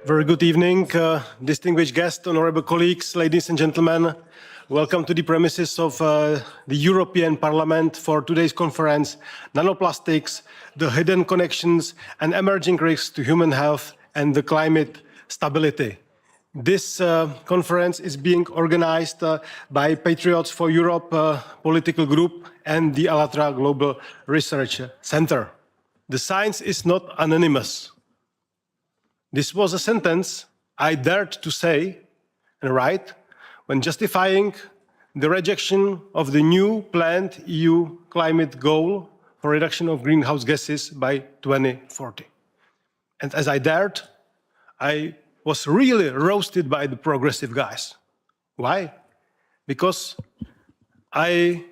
Very good evening, distinguished guests, honorable colleagues, ladies and gentlemen. Welcome to the premises of the European Parliament for today's conference, Nanoplastics, the Hidden Connections and Emerging Risks to Human Health and the Climate Stability. This conference is being organized by Patriots for Europe political group and the ALLATRA Global Research Center. The science is not anonymous. This was a sentence I dared to say and write when justifying the rejection of the new planned EU climate goal for reduction of greenhouse gases by 2040. And as I dared, I was really roasted by the progressive guys. Why? Because I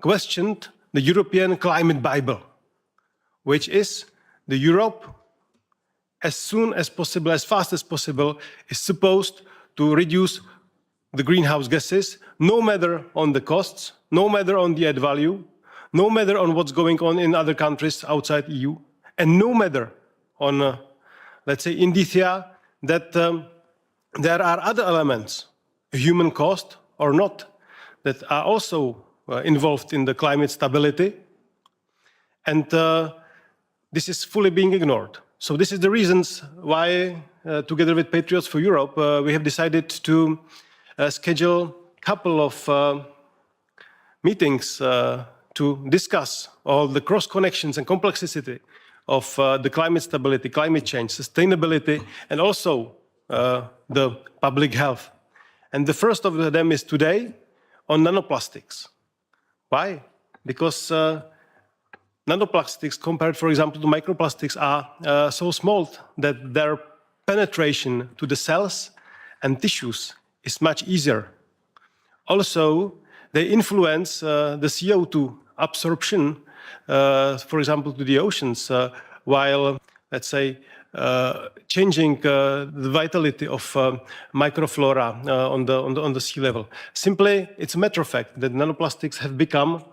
questioned the European Climate Bible, which is the Europe as soon as possible, as fast as possible, is supposed to reduce the greenhouse gases, no matter on the costs, no matter on the add value, no matter on what's going on in other countries outside EU, and no matter on, let's say, indicia that there are other elements, human cost or not, that are also involved in the climate stability. And this is fully being ignored. So this is the reasons why, together with Patriots for Europe, we have decided to schedule a couple of meetings to discuss all the cross connections and complexity of the climate stability, climate change, sustainability, and also the public health. And the first of them is today on nanoplastics. Why? Because nanoplastics, compared, for example, to microplastics, are so small that their penetration to the cells and tissues is much easier. Also, they influence the CO2 absorption, for example, to the oceans, while, let's say, changing the vitality of microflora on the sea level. Simply, it's a matter of fact that nanoplastics have become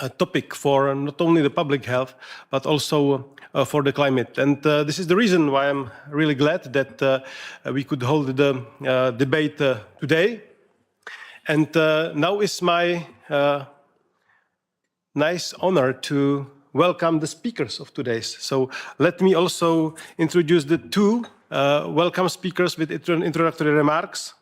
a topic for not only the public health, but also for the climate. And this is the reason why I'm really glad that we could hold the debate today. And now is my nice honor to welcome the speakers of today's. So let me also introduce the two welcome speakers with introductory remarks.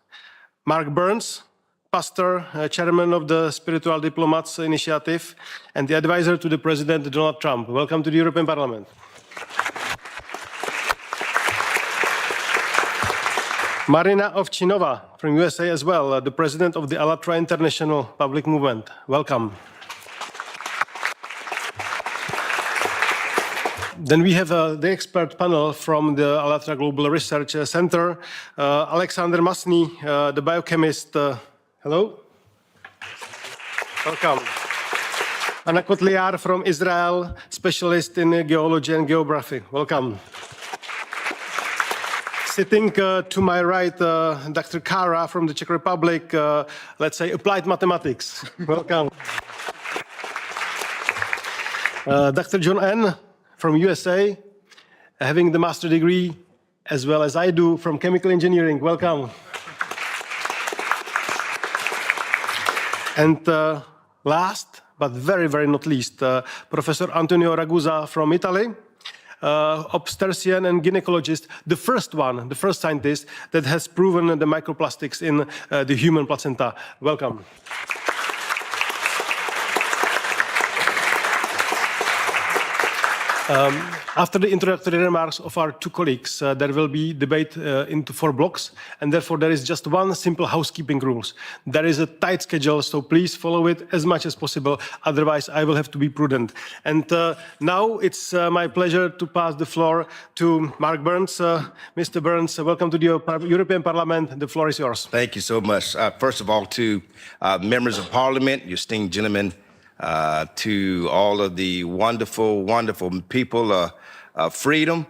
Mark Burns, pastor, chairman of the Spiritual Diplomats Initiative, and the advisor to the President Donald Trump. Welcome to the European Parliament. Marina Ovchinova from USA as well, the president of the ALLATRA International Public Movement. Welcome. Then we have the expert panel from the ALLATRA Global Research Center. Alexander Masny, the biochemist. Hello. Welcome. Anna Kotliar from Israel, specialist in geology and geography. Welcome. Sitting to my right, Dr. Kara from the Czech Republic, let's say applied mathematics. Welcome. Dr. John N. from USA, having the master degree, as well as I do, from chemical engineering. Welcome. And last, but very, very not least, Professor Antonio Ragusa from Italy, obstetrician and gynecologist, the first scientist that has proven the microplastics in the human placenta. Welcome. After the introductory remarks of our two colleagues, there will be debate into 4 blocks, and therefore there is just one simple housekeeping rules. There is a tight schedule, so please follow it as much as possible, otherwise I will have to be prudent. And now it's my pleasure to pass the floor to Mark Burns. Mr. Burns, welcome to the European Parliament. The floor is yours. Thank you so much. First of all, to members of Parliament, you esteemed gentlemen, to all of the wonderful, wonderful people of freedom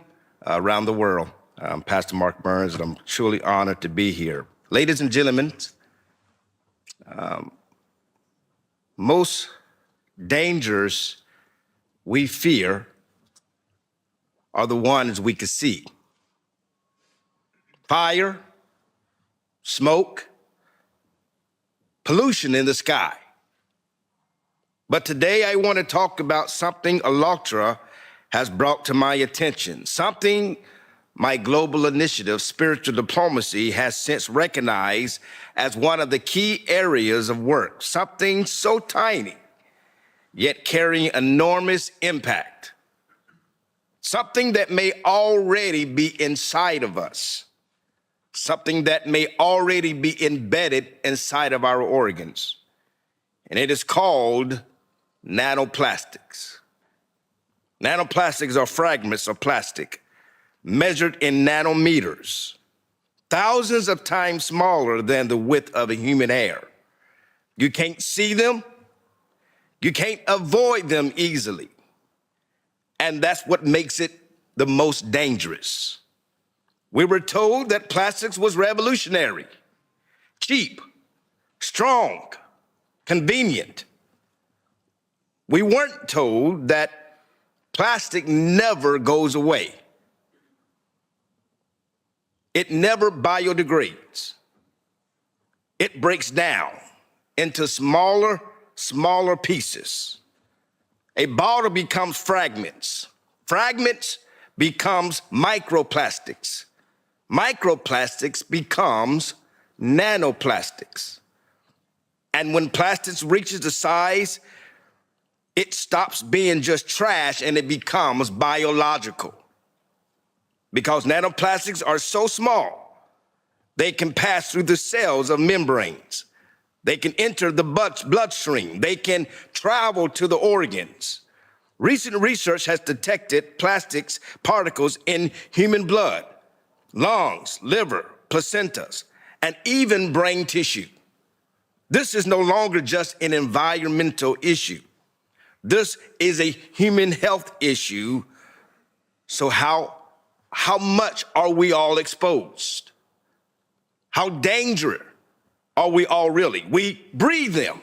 around the world. I'm Pastor Mark Burns, and I'm truly honored to be here. Ladies and gentlemen, most dangers we fear are the ones we can see. fire, smoke, pollution in the sky. But today I want to talk about something ALLATRA has brought to my attention, something my global initiative, spiritual diplomacy, has since recognized as one of the key areas of work, something so tiny, yet carrying enormous impact, something that may already be inside of us, something that may already be embedded inside of our organs, and it is called nanoplastics. Nanoplastics are fragments of plastic measured in nanometers, thousands of times smaller than the width of a human hair. You can't see them, you can't avoid them easily, and that's what makes it the most dangerous. We were told that plastics was revolutionary, cheap, strong, convenient. We weren't told that plastic never goes away. It never biodegrades. It breaks down into smaller pieces. A bottle becomes fragments. Fragments becomes microplastics. Microplastics becomes nanoplastics. And when plastics reaches the size, it stops being just trash and it becomes biological. Because nanoplastics are so small, they can pass through the cells of membranes. They can enter the bloodstream. They can travel to the organs. Recent research has detected plastics particles in human blood, lungs, liver, placentas, and even brain tissue. This is no longer just an environmental issue. This is a human health issue. So how much are we all exposed? How dangerous are we all really? We breathe them.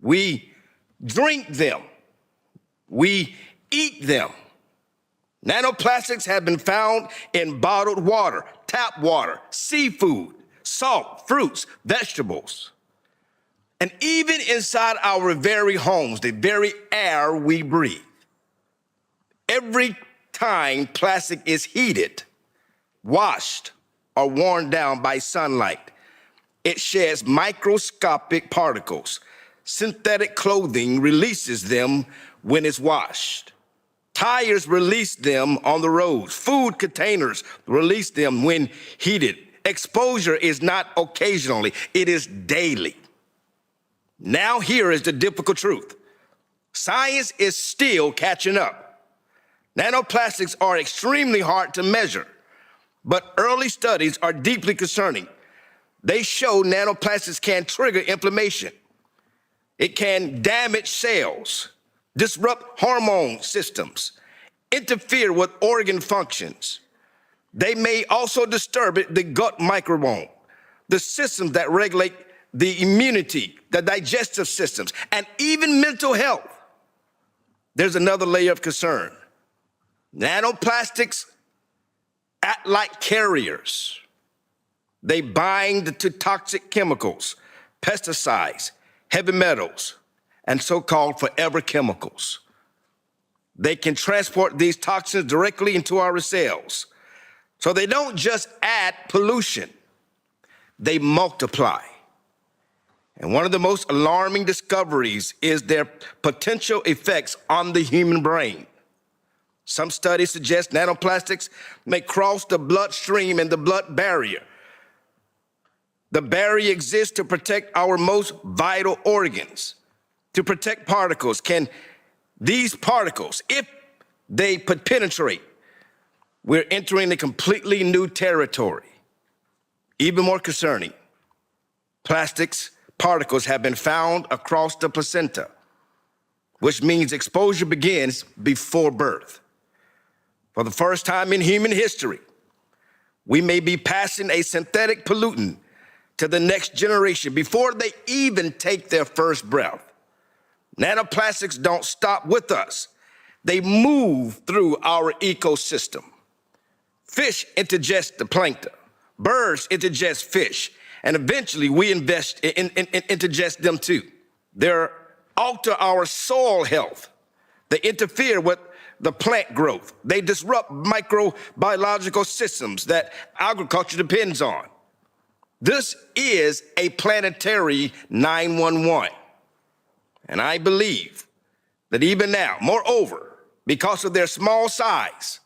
We drink them. We eat them. Nanoplastics have been found in bottled water, tap water, seafood, salt, fruits, vegetables, and even inside our very homes, the very air we breathe. Every time plastic is heated, washed, or worn down by sunlight, it sheds microscopic particles. Synthetic clothing releases them when it's washed. Tires release them on the roads. Food containers release them when heated. Exposure is not occasionally, it is daily. Now here is the difficult truth. Science is still catching up. Nanoplastics are extremely hard to measure, but early studies are deeply concerning. They show nanoplastics can trigger inflammation. It can damage cells, disrupt hormone systems, interfere with organ functions. They may also disturb the gut microbiome, the systems that regulate the immunity, the digestive systems, and even mental health. There's another layer of concern. Nanoplastics act like carriers. They bind to toxic chemicals, pesticides, heavy metals, and so-called forever chemicals. They can transport these toxins directly into our cells. So they don't just add pollution, they multiply. And one of the most alarming discoveries is their potential effects on the human brain. Some studies suggest nanoplastics may cross the bloodstream and the blood barrier. The barrier exists to protect our most vital organs, to protect particles. Can these particles, if they penetrate, we're entering a completely new territory. Even more concerning, plastics particles have been found across the placenta, which means exposure begins before birth. For the first time in human history, we may be passing a synthetic pollutant to the next generation before they even take their first breath. Nanoplastics don't stop with us. They move through our ecosystem. Fish ingest the plankton. Birds indigest fish, and eventually we ingest them too. They alter our soil health. They interfere with the plant growth. They disrupt microbiological systems that agriculture depends on. This is a planetary 911. And I believe that even now, moreover, because of their small size,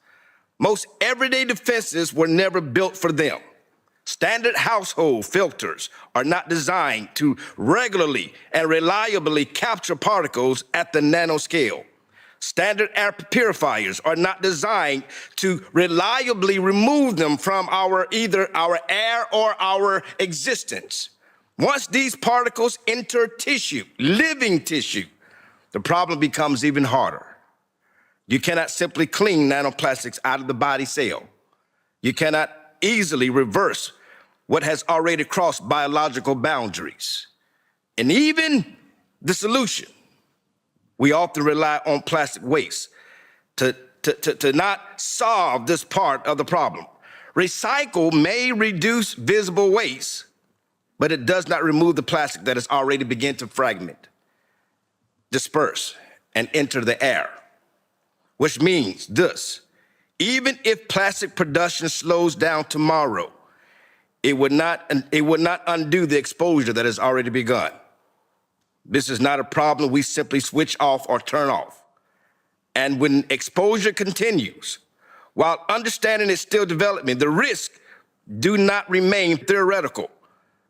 most everyday defenses were never built for them. Standard household filters are not designed to regularly and reliably capture particles at the nanoscale. Standard air purifiers are not designed to reliably remove them from either our air or our existence. Once these particles enter tissue, living tissue, the problem becomes even harder. You cannot simply clean nanoplastics out of the body cell. You cannot easily reverse what has already crossed biological boundaries. And even the solution, we often rely on plastic waste to not solve this part of the problem. Recycle may reduce visible waste, but it does not remove the plastic that has already begun to fragment, disperse, and enter the air. Which means this: even if plastic production slows down tomorrow, it would not undo the exposure that has already begun. This is not a problem we simply switch off or turn off. And when exposure continues, while understanding is still developing, the risks do not remain theoretical.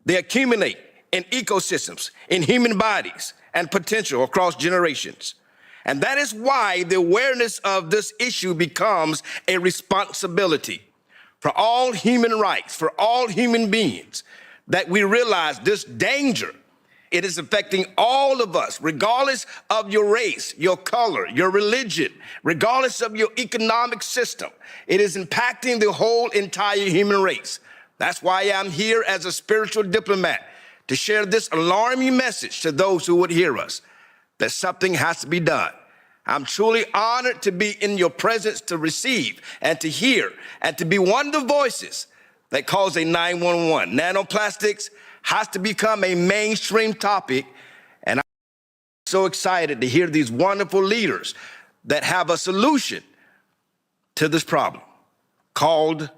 They accumulate in ecosystems, in human bodies, and potential across generations. And that is why the awareness of this issue becomes a responsibility for all human rights, for all human beings, that we realize this danger. It is affecting all of us, regardless of your race, your color, your religion, regardless of your economic system. It is impacting the whole entire human race. That's why I'm here as a spiritual diplomat, to share this alarming message to those who would hear us, that something has to be done. I'm truly honored to be in your presence, to receive and to hear and to be one of the voices that calls a 911. Nanoplastics has to become a mainstream topic, and I'm so excited to hear these wonderful leaders that have a solution to this problem called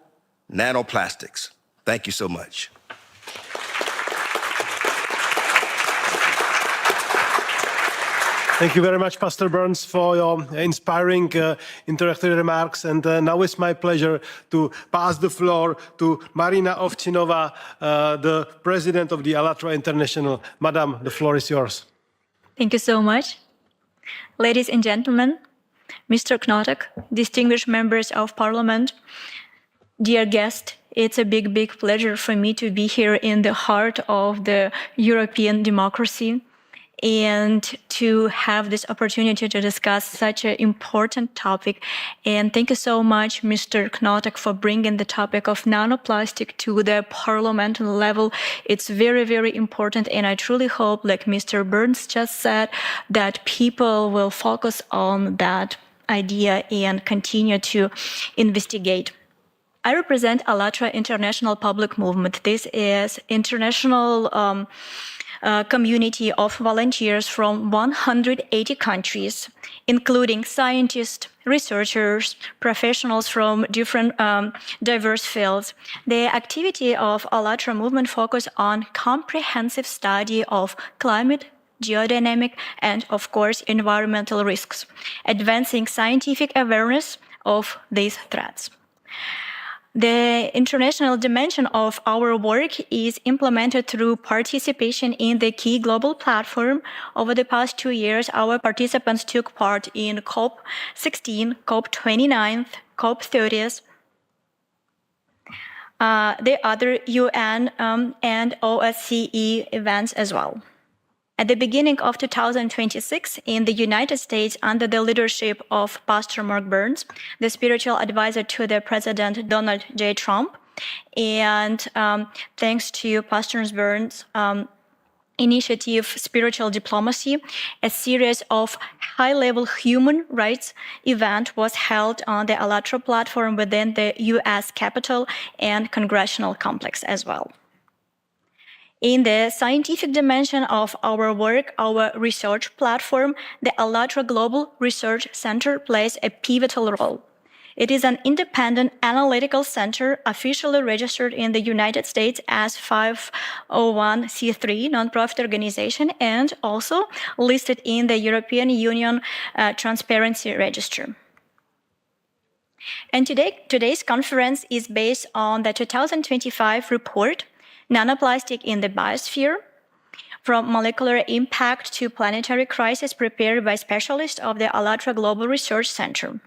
nanoplastics. Thank you so much. Thank you very much, Pastor Burns, for your inspiring introductory remarks. And now it's my pleasure to pass the floor to Marina Ovchinova, the president of the ALLATRA International. Madam, the floor is yours. Thank you so much. Ladies and gentlemen, Mr. Knotek, distinguished members of Parliament, dear guest, it's a big, big pleasure for me to be here in the heart of the European democracy and to have this opportunity to discuss such an important topic. And thank you so much, Mr. Knotek, for bringing the topic of nanoplastic to the parliamentary level. It's very, very important, and I truly hope, like Mr. Burns just said, that people will focus on that idea and continue to investigate. I represent ALLATRA International Public Movement. This is international community of volunteers from 180 countries, including scientists, researchers, professionals from different diverse fields. The activity of ALLATRA movement focus on comprehensive study of climate, geodynamic, and of course, environmental risks, advancing scientific awareness of these threats. The international dimension of our work is implemented through participation in the key global platform. Over the past 2 years, our participants took part in COP16, COP29, COP30, the other UN and OSCE events as well. At the beginning of 2026, in the United States, under the leadership of Pastor Mark Burns, the spiritual advisor to the President Donald J. Trump, and thanks to Pastor Burns' initiative Spiritual Diplomacy, a series of high-level human rights event was held on the ALLATRA platform within the US Capitol and Congressional Complex as well. In the scientific dimension of our work, our research platform, the ALLATRA Global Research Center plays a pivotal role. It is an independent analytical center officially registered in the United States as 501c3 nonprofit organization and also listed in the European Union Transparency Register. And today's conference is based on the 2025 report, Nanoplastic in the Biosphere, from molecular impact to planetary crisis, prepared by specialists of the ALLATRA Global Research Center.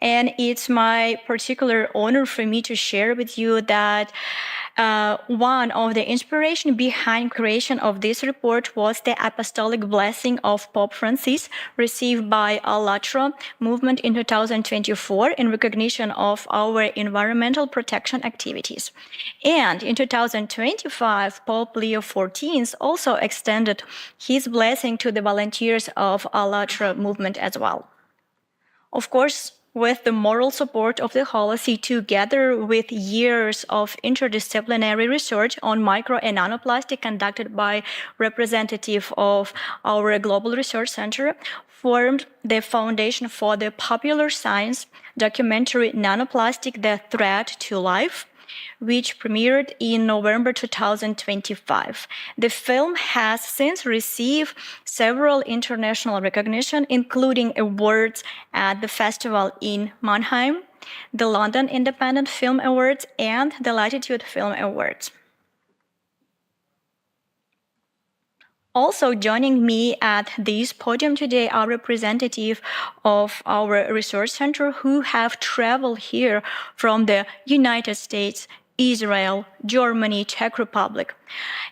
And it's my particular honor for me to share with you that one of the inspiration behind creation of this report was the apostolic blessing of Pope Francis received by ALLATRA movement in 2024 in recognition of our environmental protection activities. And in 2025, Pope Leo XIV also extended his blessing to the volunteers of ALLATRA movement as well. Of course, with the moral support of the Holy See, together with years of interdisciplinary research on micro and nanoplastic conducted by representative of our Global Research Center, formed the foundation for the popular science documentary Nanoplastic: The Threat to Life, which premiered in November 2025. The film has since received several international recognition, including awards at the festival in Mannheim, the London Independent Film Awards, and the Latitude Film Awards. Also joining me at this podium today are representatives of our research center who have traveled here from the United States, Israel, Germany, Czech Republic.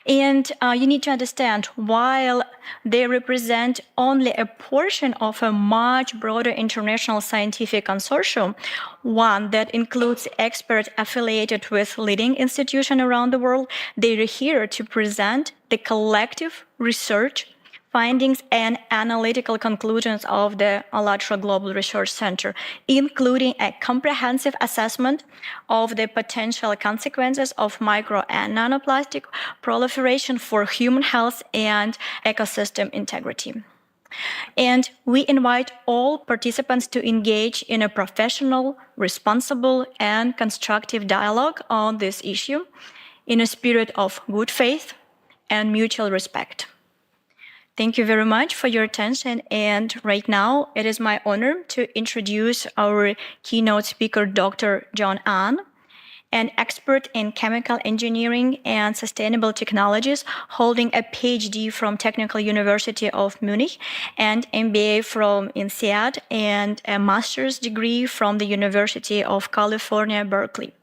And you need to understand, while they represent only a portion of a much broader international scientific consortium, one that includes experts affiliated with leading institutions around the world, they are here to present the collective research findings and analytical conclusions of the ALLATRA Global Research Center, including a comprehensive assessment of the potential consequences of micro and nanoplastic proliferation for human health and ecosystem integrity. And we invite all participants to engage in a professional, responsible, and constructive dialogue on this issue in a spirit of good faith and mutual respect. Thank you very much for your attention, and right now it is my honor to introduce our keynote speaker, Dr. John Ahn, an expert in chemical engineering and sustainable technologies, holding a PhD from Technical University of Munich and MBA from INSEAD and a master's degree from the University of California, Berkeley.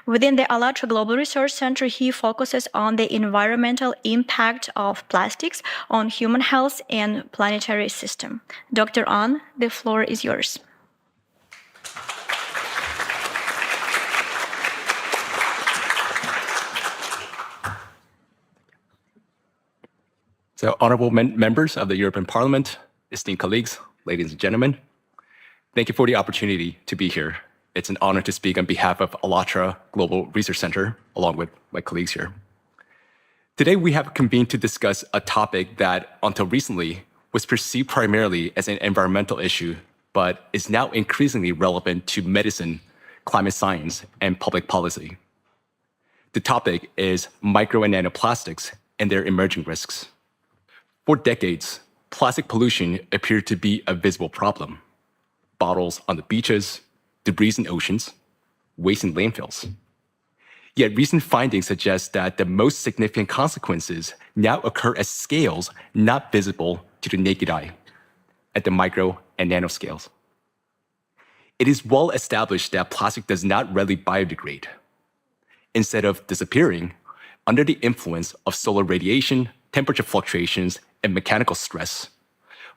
Within the ALLATRA Global Research Center, he focuses on the environmental impact of plastics on human health and planetary system. Dr. Ahn, the floor is yours. So, honorable members of the European Parliament, esteemed colleagues, ladies and gentlemen, thank you for the opportunity to be here. It's an honor to speak on behalf of ALLATRA Global Research Center, along with my colleagues here. Today, we have convened to discuss a topic that, until recently, was perceived primarily as an environmental issue, but is now increasingly relevant to medicine, climate science, and public policy. The topic is micro and nanoplastics and their emerging risks. For decades, plastic pollution appeared to be a visible problem. Bottles on the beaches, debris in oceans, waste in landfills. Yet recent findings suggest that the most significant consequences now occur at scales not visible to the naked eye, at the micro and nanoscales. It is well established that plastic does not readily biodegrade. Instead of disappearing, under the influence of solar radiation, temperature fluctuations, and mechanical stress,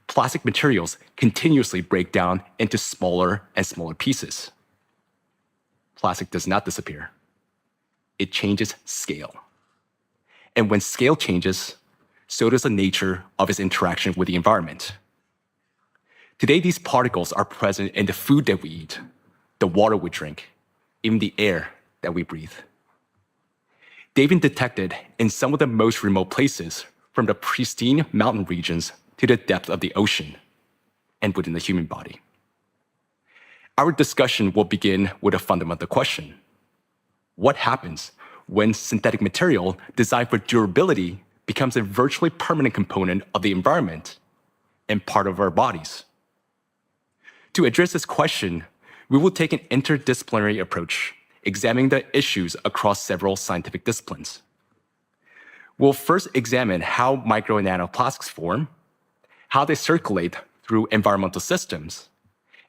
plastic materials continuously break down into smaller and smaller pieces. Plastic does not disappear. It changes scale. And when scale changes, so does the nature of its interaction with the environment. Today, these particles are present in the food that we eat, the water we drink, even the air that we breathe. They've been detected in some of the most remote places, from the pristine mountain regions to the depth of the ocean and within the human body. Our discussion will begin with a fundamental question. What happens when synthetic material designed for durability becomes a virtually permanent component of the environment and part of our bodies? To address this question, we will take an interdisciplinary approach, examining the issues across several scientific disciplines. We'll first examine how micro and nanoplastics form, how they circulate through environmental systems,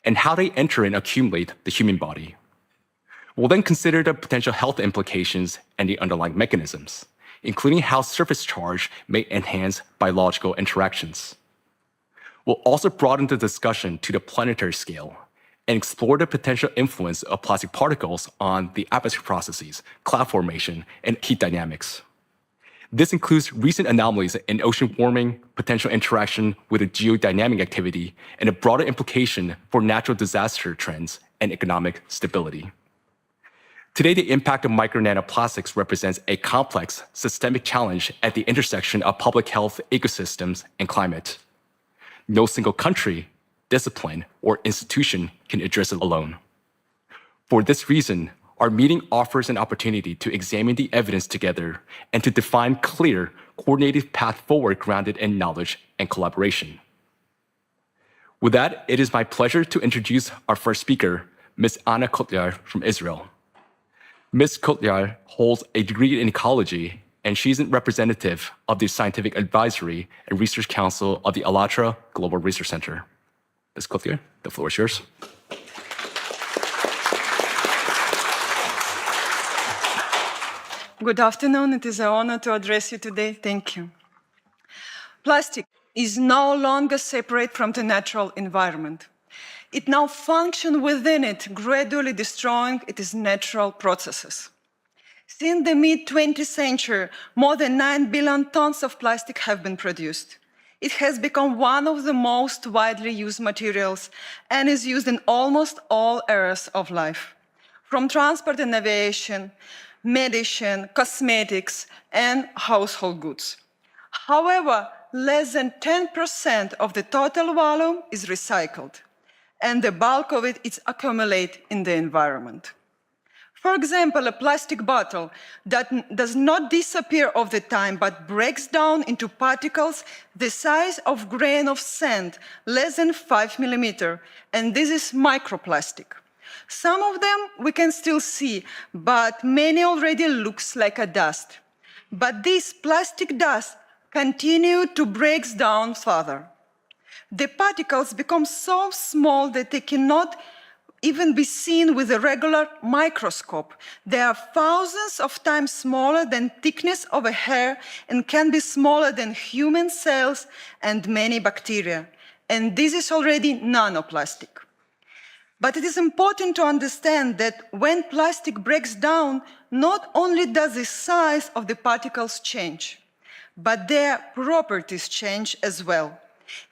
and how they enter and accumulate the human body. We'll then consider the potential health implications and the underlying mechanisms, including how surface charge may enhance biological interactions. We'll also broaden the discussion to the planetary scale and explore the potential influence of plastic particles on the atmospheric processes, cloud formation, and heat dynamics. This includes recent anomalies in ocean warming, potential interaction with the geodynamic activity, and a broader implication for natural disaster trends and economic stability. Today, the impact of micro nanoplastics represents a complex, systemic challenge at the intersection of public health, ecosystems, and climate. No single country, discipline, or institution can address it alone. For this reason, our meeting offers an opportunity to examine the evidence together and to define clear, coordinated path forward grounded in knowledge and collaboration. With that, it is my pleasure to introduce our first speaker, Ms. Anna Kotyar from Israel. Ms. Kotyar holds a degree in ecology, and she's a representative of the Scientific Advisory and Research Council of the ALLATRA Global Research Center. Ms. Kotyar, the floor is yours. Good afternoon. It is an honor to address you today. Thank you. Plastic is no longer separate from the natural environment. It now functions within it, gradually destroying its natural processes. Since the mid-20th century, more than 9 billion tons of plastic have been produced. It has become one of the most widely used materials and is used in almost all areas of life, from transport and aviation, medicine, cosmetics, and household goods. However, less than 10% of the total volume is recycled, and the bulk of it is accumulated in the environment. For example, a plastic bottle that does not disappear over the time but breaks down into particles the size of a grain of sand, less than 5 millimeters, and this is microplastic. Some of them we can still see, but many already looks like a dust. But this plastic dust continues to break down further. The particles become so small that they cannot even be seen with a regular microscope. They are thousands of times smaller than thickness of a hair and can be smaller than human cells and many bacteria. And this is already nanoplastic. But it is important to understand that when plastic breaks down, not only does the size of the particles change, but their properties change as well.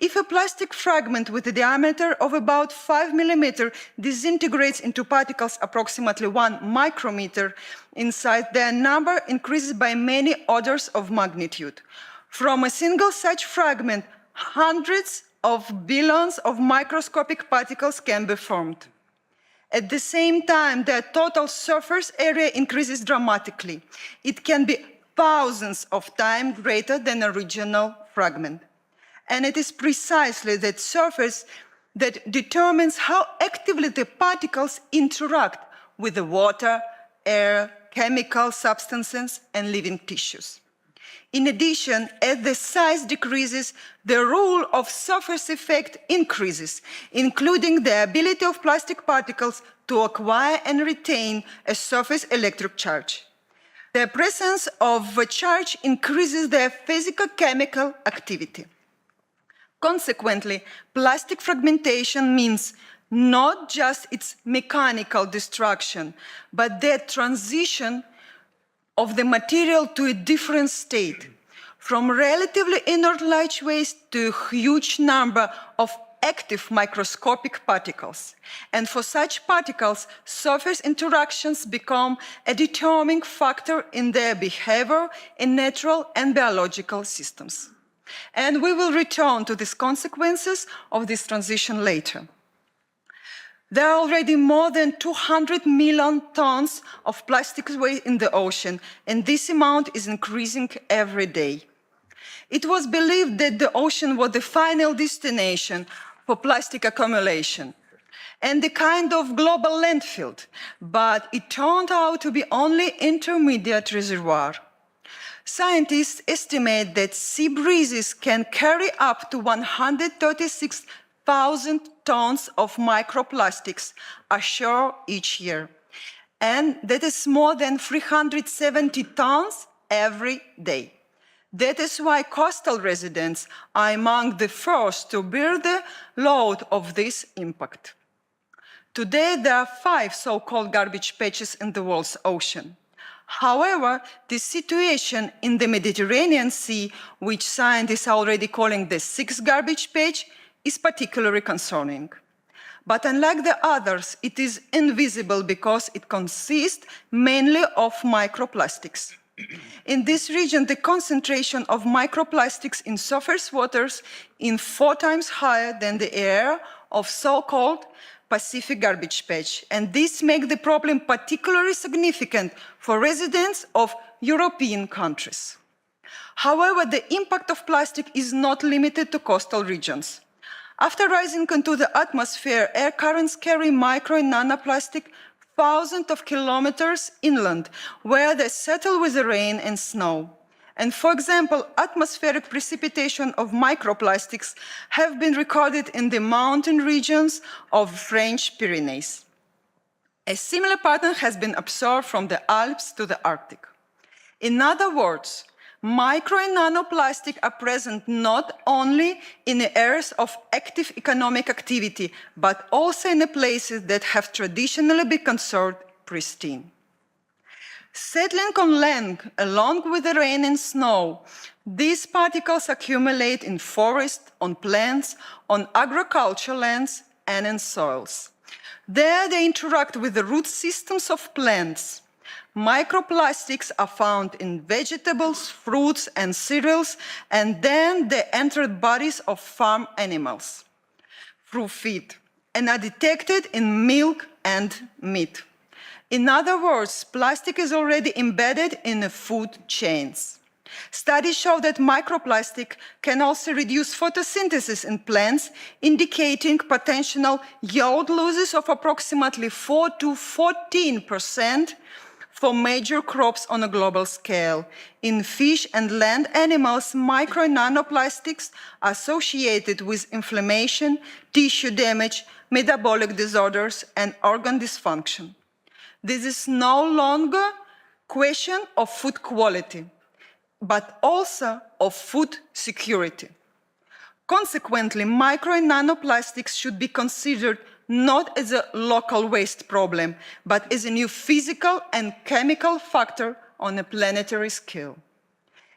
If a plastic fragment with a diameter of about 5 millimeters disintegrates into particles approximately 1 micrometer in size, their number increases by many orders of magnitude. From a single such fragment, hundreds of billions of microscopic particles can be formed. At the same time, their total surface area increases dramatically. It can be thousands of times greater than a original fragment. And it is precisely that surface that determines how actively the particles interact with the water, air, chemical substances, and living tissues. In addition, as the size decreases, the role of surface effect increases, including the ability of plastic particles to acquire and retain a surface electric charge. The presence of a charge increases their physical-chemical activity. Consequently, plastic fragmentation means not just its mechanical destruction, but their transition of the material to a different state, from relatively inert light waste to a huge number of active microscopic particles. And for such particles, surface interactions become a determining factor in their behavior in natural and biological systems. And we will return to these consequences of this transition later. There are already more than 200 million tons of plastic waste in the ocean, and this amount is increasing every day. It was believed that the ocean was the final destination for plastic accumulation and the kind of global landfill, but it turned out to be only intermediate reservoir. Scientists estimate that sea breezes can carry up to 136,000 tons of microplastics ashore each year, and that is more than 370 tons every day. That is why coastal residents are among the first to bear the load of this impact. Today, there are 5 so-called garbage patches in the world's ocean. However, the situation in the Mediterranean Sea, which scientists are already calling the 6th garbage patch, is particularly concerning. But unlike the others, it is invisible because it consists mainly of microplastics. In this region, the concentration of microplastics in surface waters is 4 times higher than the area of so-called Pacific garbage patch, and this makes the problem particularly significant for residents of European countries. However, the impact of plastic is not limited to coastal regions. After rising into the atmosphere, air currents carry micro and nanoplastic thousands of kilometers inland, where they settle with the rain and snow. And for example, atmospheric precipitation of microplastics have been recorded in the mountain regions of French Pyrenees. A similar pattern has been observed from the Alps to the Arctic. In other words, micro and nanoplastic are present not only in the areas of active economic activity, but also in the places that have traditionally been considered pristine. Settling on land along with the rain and snow, these particles accumulate in forests, on plants, on agricultural lands, and in soils. There they interact with the root systems of plants. Microplastics are found in vegetables, fruits, and cereals, and then they enter the bodies of farm animals through feed and are detected in milk and meat. In other words, plastic is already embedded in the food chains. Studies show that microplastic can also reduce photosynthesis in plants, indicating potential yield losses of approximately 4 to 14% for major crops on a global scale. In fish and land animals, micro and nanoplastics are associated with inflammation, tissue damage, metabolic disorders, and organ dysfunction. This is no longer a question of food quality, but also of food security. Consequently, micro and nanoplastics should be considered not as a local waste problem, but as a new physical and chemical factor on a planetary scale.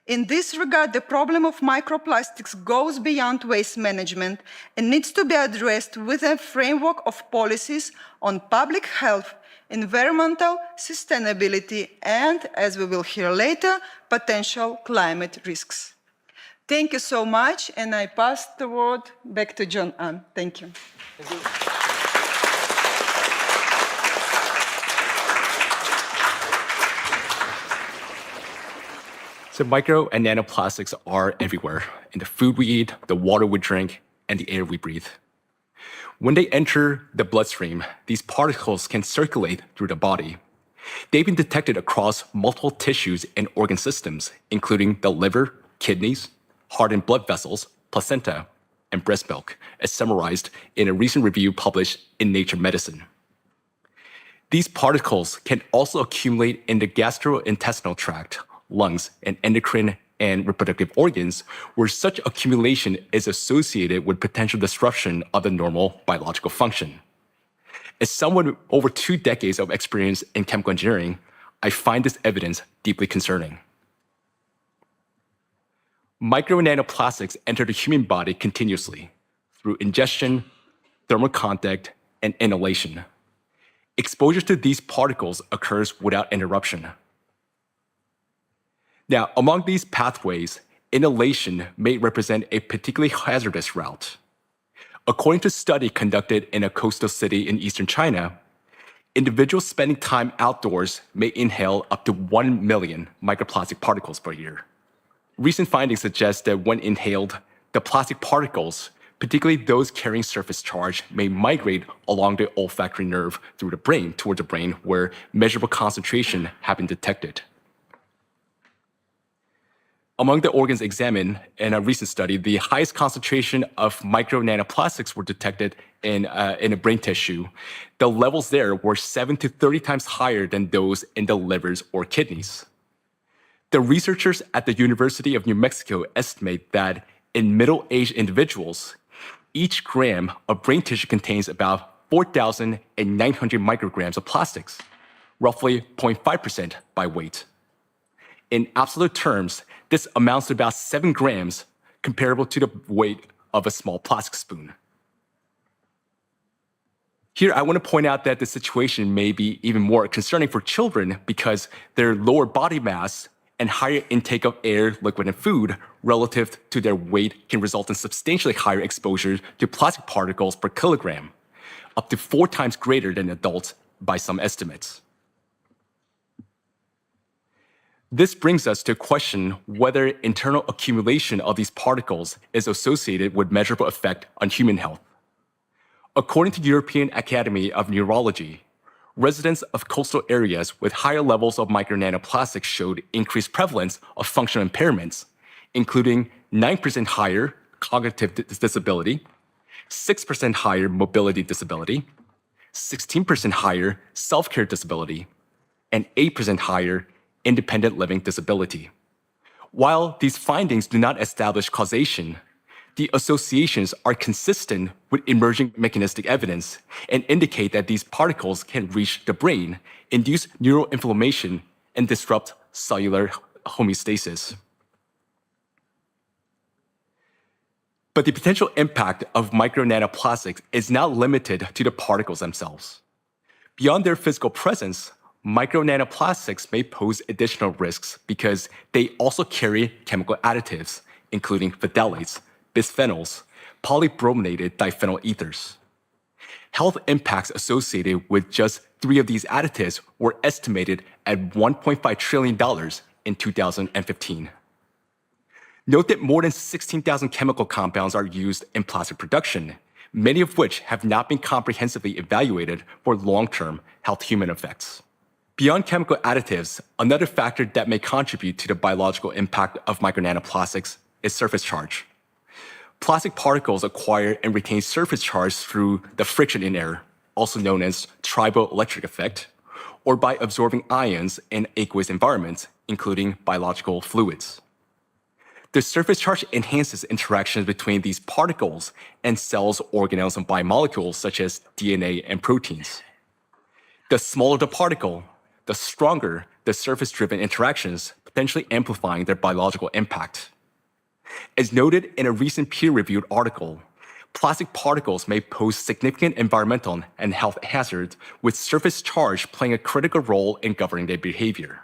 In this regard, the problem of microplastics goes beyond waste management and needs to be addressed with a framework of policies on public health, environmental sustainability, and, as we will hear later, potential climate risks. Thank you so much, and I pass the word back to John Ann. Thank you. Thank you. So micro and nanoplastics are everywhere, in the food we eat, the water we drink, and the air we breathe. When they enter the bloodstream, these particles can circulate through the body. They've been detected across multiple tissues and organ systems, including the liver, kidneys, heart and blood vessels, placenta, and breast milk, as summarized in a recent review published in Nature Medicine. These particles can also accumulate in the gastrointestinal tract, lungs, and endocrine and reproductive organs, where such accumulation is associated with potential disruption of the normal biological function. As someone with over 2 decades of experience in chemical engineering, I find this evidence deeply concerning. Micro nanoplastics enter the human body continuously through ingestion, thermal contact, and inhalation. Exposure to these particles occurs without interruption. Now, among these pathways, inhalation may represent a particularly hazardous route. According to a study conducted in a coastal city in eastern China, individuals spending time outdoors may inhale up to 1 million microplastic particles per year. Recent findings suggest that when inhaled, the plastic particles, particularly those carrying surface charge, may migrate along the olfactory nerve through the brain towards the brain where measurable concentration have been detected. Among the organs examined in a recent study, the highest concentration of micro nanoplastics were detected in a brain tissue. The levels there were 7 to 30 times higher than those in the livers or kidneys. The researchers at the University of New Mexico estimate that in middle-aged individuals, each gram of brain tissue contains about 4,900 micrograms of plastics, roughly 0.5% by weight. In absolute terms, this amounts to about 7 grams, comparable to the weight of a small plastic spoon. Here, I want to point out that the situation may be even more concerning for children because their lower body mass and higher intake of air, liquid, and food relative to their weight can result in substantially higher exposure to plastic particles per kilogram, up to 4 times greater than adults by some estimates. This brings us to question whether internal accumulation of these particles is associated with measurable effect on human health. According to the European Academy of Neurology, residents of coastal areas with higher levels of micro nanoplastics showed increased prevalence of functional impairments, including 9% higher cognitive disability, 6% higher mobility disability, 16% higher self-care disability, and 8% higher independent living disability. While these findings do not establish causation, the associations are consistent with emerging mechanistic evidence and indicate that these particles can reach the brain, induce neuroinflammation, and disrupt cellular homeostasis. But the potential impact of micro nanoplastics is not limited to the particles themselves. Beyond their physical presence, micro nanoplastics may pose additional risks because they also carry chemical additives, including phthalates, bisphenols, polybrominated diphenyl ethers. Health impacts associated with just 3 of these additives were estimated at $1.5 trillion in 2015. Note that more than 16,000 chemical compounds are used in plastic production, many of which have not been comprehensively evaluated for long-term health-human effects. Beyond chemical additives, another factor that may contribute to the biological impact of micro nanoplastics is surface charge. Plastic particles acquire and retain surface charge through the friction in air, also known as triboelectric effect, or by absorbing ions in aqueous environments, including biological fluids. The surface charge enhances interactions between these particles and cells, organelles, and biomolecules such as DNA and proteins. The smaller the particle, the stronger the surface-driven interactions, potentially amplifying their biological impact. As noted in a recent peer-reviewed article, plastic particles may pose significant environmental and health hazards, with surface charge playing a critical role in governing their behavior.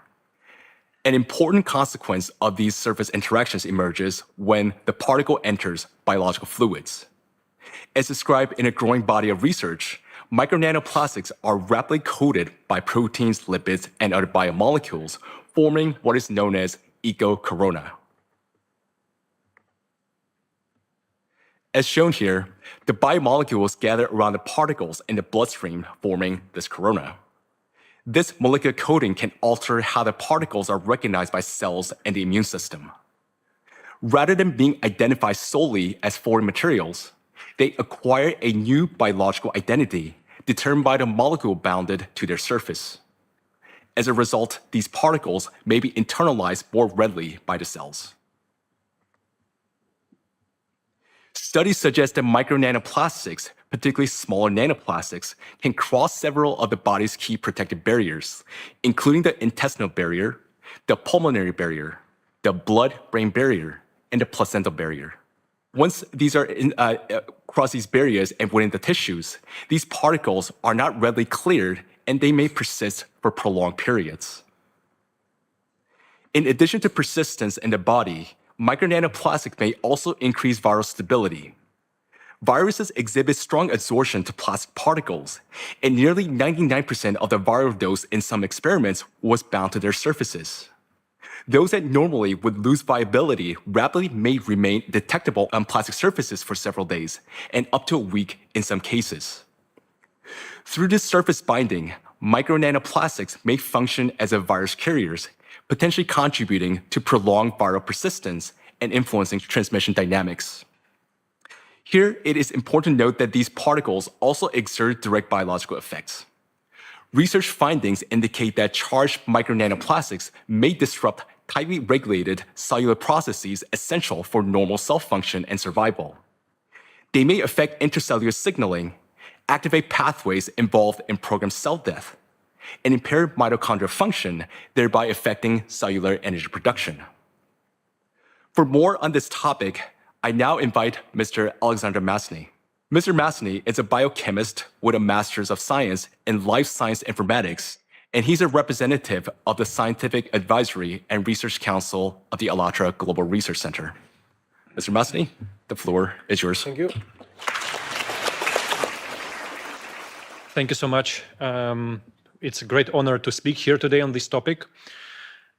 An important consequence of these surface interactions emerges when the particle enters biological fluids. As described in a growing body of research, micro nanoplastics are rapidly coated by proteins, lipids, and other biomolecules, forming what is known as eco-corona. As shown here, the biomolecules gather around the particles in the bloodstream, forming this corona. This molecular coating can alter how the particles are recognized by cells and the immune system. Rather than being identified solely as foreign materials, they acquire a new biological identity determined by the molecule bounded to their surface. As a result, these particles may be internalized more readily by the cells. Studies suggest that micro-nanoplastics, particularly smaller nanoplastics, can cross several of the body's key protective barriers, including the intestinal barrier, the pulmonary barrier, the blood-brain barrier, and the placental barrier. Once these are cross these barriers and within the tissues, these particles are not readily cleared and they may persist for prolonged periods. In addition to persistence in the body, micro-nanoplastics may also increase viral stability. Viruses exhibit strong adsorption to plastic particles, and nearly 99% of the viral dose in some experiments was bound to their surfaces. Those that normally would lose viability rapidly may remain detectable on plastic surfaces for several days, and up to a week in some cases. Through this surface binding, micro-nanoplastics may function as a virus carriers, potentially contributing to prolonged viral persistence and influencing transmission dynamics. Here, it is important to note that these particles also exert direct biological effects. Research findings indicate that charged micro-nanoplastics may disrupt tightly regulated cellular processes essential for normal cell function and survival. They may affect intercellular signaling, activate pathways involved in programmed cell death, and impair mitochondrial function, thereby affecting cellular energy production. For more on this topic, I now invite Mr. Alexander Masny. Mr. Masny is a biochemist with a Master's of Science in Life Science Informatics, and he's a representative of the Scientific Advisory and Research Council of the ALLATRA Global Research Center. Mr. Masny, the floor is yours. Thank you. Thank you so much. It's a great honor to speak here today on this topic.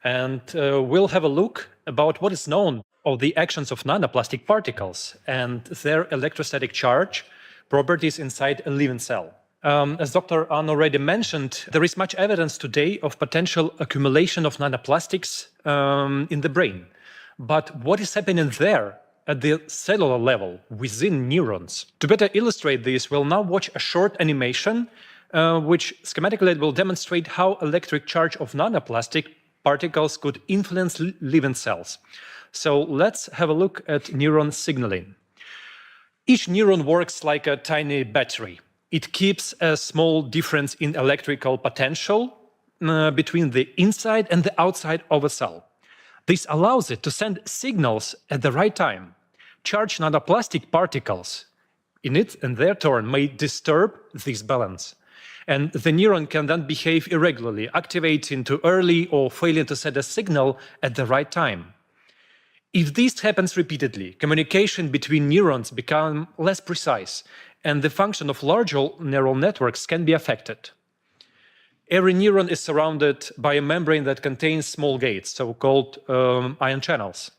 And we'll have a look about what is known of the actions of nanoplastic particles and their electrostatic charge properties inside a living cell. As Dr. Ann already mentioned, there is much evidence today of potential accumulation of nanoplastics in the brain. But what is happening there at the cellular level within neurons? To better illustrate this, we'll now watch a short animation which schematically will demonstrate how electric charge of nanoplastic particles could influence living cells. So let's have a look at neuron signaling. Each neuron works like a tiny battery. It keeps a small difference in electrical potential between the inside and the outside of a cell. This allows it to send signals at the right time. Charged nanoplastic particles in it, in their turn, may disturb this balance. And the neuron can then behave irregularly, activating too early or failing to set a signal at the right time. If this happens repeatedly, communication between neurons becomes less precise, and the function of larger neural networks can be affected. Every neuron is surrounded by a membrane that contains small gates, so-called ion channels.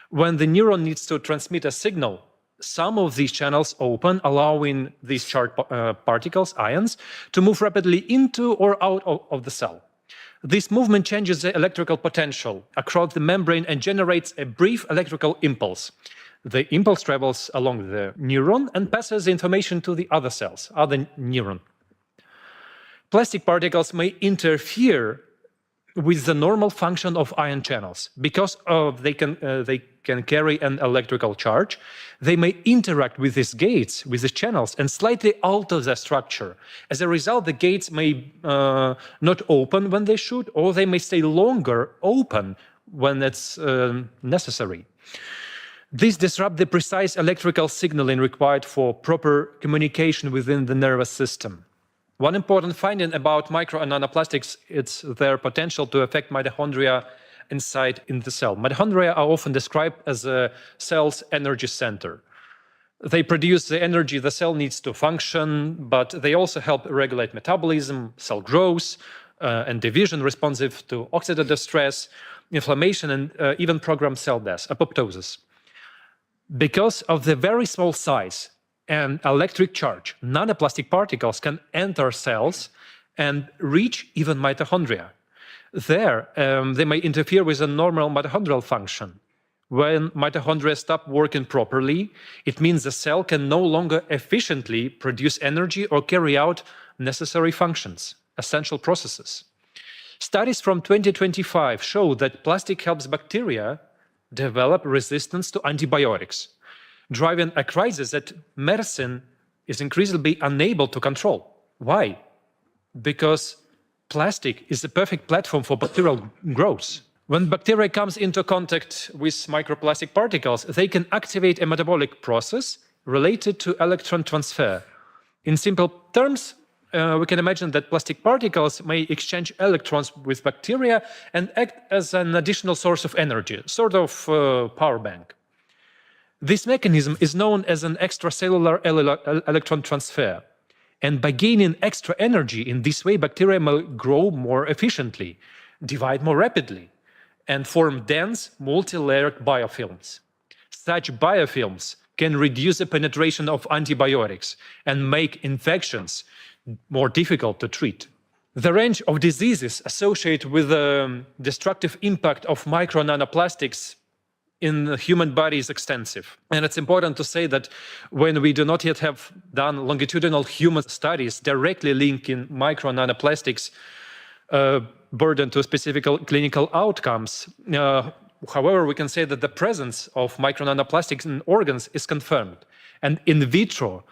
When the neuron needs to transmit a signal, some of these channels open, allowing these charged particles, ions, to move rapidly into or out of the cell. This movement changes the electrical potential across the membrane and generates a brief electrical impulse. The impulse travels along the neuron and passes the information to the other cells, other neuron. Plastic particles may interfere with the normal function of ion channels. Because they can carry an electrical charge, they may interact with these gates, with the channels, and slightly alter their structure. As a result, the gates may not open when they should, or they may stay longer open when it's necessary. This disrupts the precise electrical signaling required for proper communication within the nervous system. One important finding about micro and nanoplastics is their potential to affect mitochondria inside in the cell. Mitochondria are often described as a cell's energy center. They produce the energy the cell needs to function, but they also help regulate metabolism, cell growth, and division responsive to oxidative stress, inflammation, and even program cell death, apoptosis. Because of the very small size and electric charge, nanoplastic particles can enter cells and reach even mitochondria. There, they may interfere with a normal mitochondrial function. When mitochondria stop working properly, it means the cell can no longer efficiently produce energy or carry out necessary functions, essential processes. Studies from 2025 show that plastic helps bacteria develop resistance to antibiotics. driving a crisis that medicine is increasingly unable to control. Why? Because plastic is the perfect platform for bacterial growth. When bacteria comes into contact with microplastic particles, they can activate a metabolic process related to electron transfer. In simple terms, we can imagine that plastic particles may exchange electrons with bacteria and act as an additional source of energy, sort of power bank. This mechanism is known as an extracellular electron transfer. And by gaining extra energy in this way, bacteria may grow more efficiently, divide more rapidly, and form dense, multi-layered biofilms. Such biofilms can reduce the penetration of antibiotics and make infections more difficult to treat. The range of diseases associated with the destructive impact of micro nanoplastics in the human body is extensive. And it's important to say that when we do not yet have done longitudinal human studies directly linking micro nanoplastics burden to specific clinical outcomes, however, we can say that the presence of micro nanoplastics in organs is confirmed. And in vitro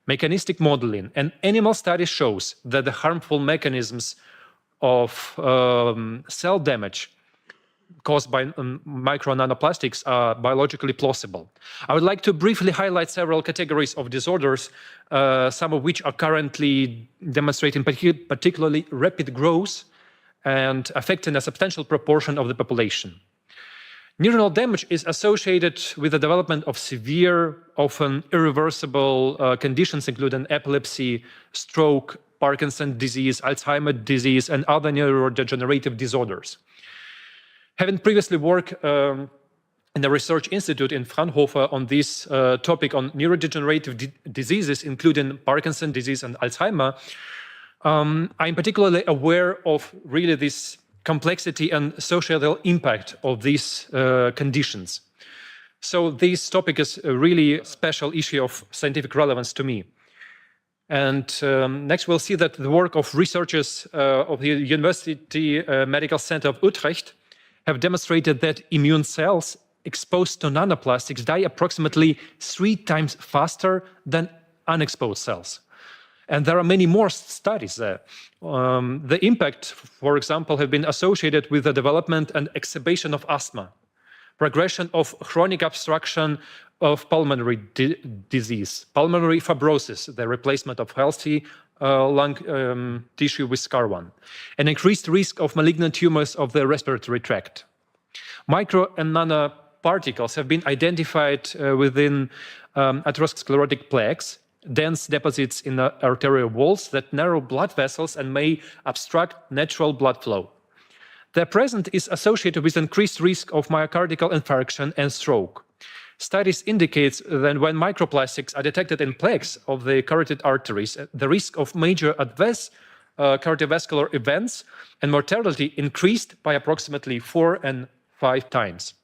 mechanistic modeling and animal studies shows that the harmful mechanisms of cell damage caused by micro nanoplastics are biologically plausible. I would like to briefly highlight several categories of disorders, some of which are currently demonstrating particularly rapid growth and affecting a substantial proportion of the population. Neuronal damage is associated with the development of severe, often irreversible conditions, including epilepsy, stroke, Parkinson's disease, Alzheimer's disease, and other neurodegenerative disorders. Having previously worked in a research institute in Fraunhofer on this topic on neurodegenerative diseases, including Parkinson's disease and Alzheimer, I'm particularly aware of really this complexity and societal impact of these conditions. So this topic is a really special issue of scientific relevance to me. And next we'll see that the work of researchers of the University Medical Center of Utrecht have demonstrated that immune cells exposed to nanoplastics die approximately 3 times faster than unexposed cells. And there are many more studies there. The impact, for example, have been associated with the development and exacerbation of asthma, progression of chronic obstruction of pulmonary disease, pulmonary fibrosis, the replacement of healthy lung tissue with scar1, an increased risk of malignant tumors of the respiratory tract. Micro and nanoparticles have been identified within atherosclerotic plaques, dense deposits in the arterial walls that narrow blood vessels and may obstruct natural blood flow. Their presence is associated with increased risk of myocardial infarction and stroke. Studies indicate that when microplastics are detected in plaques of the carotid arteries, the risk of major adverse cardiovascular events and mortality increased by approximately 4 and 5 times.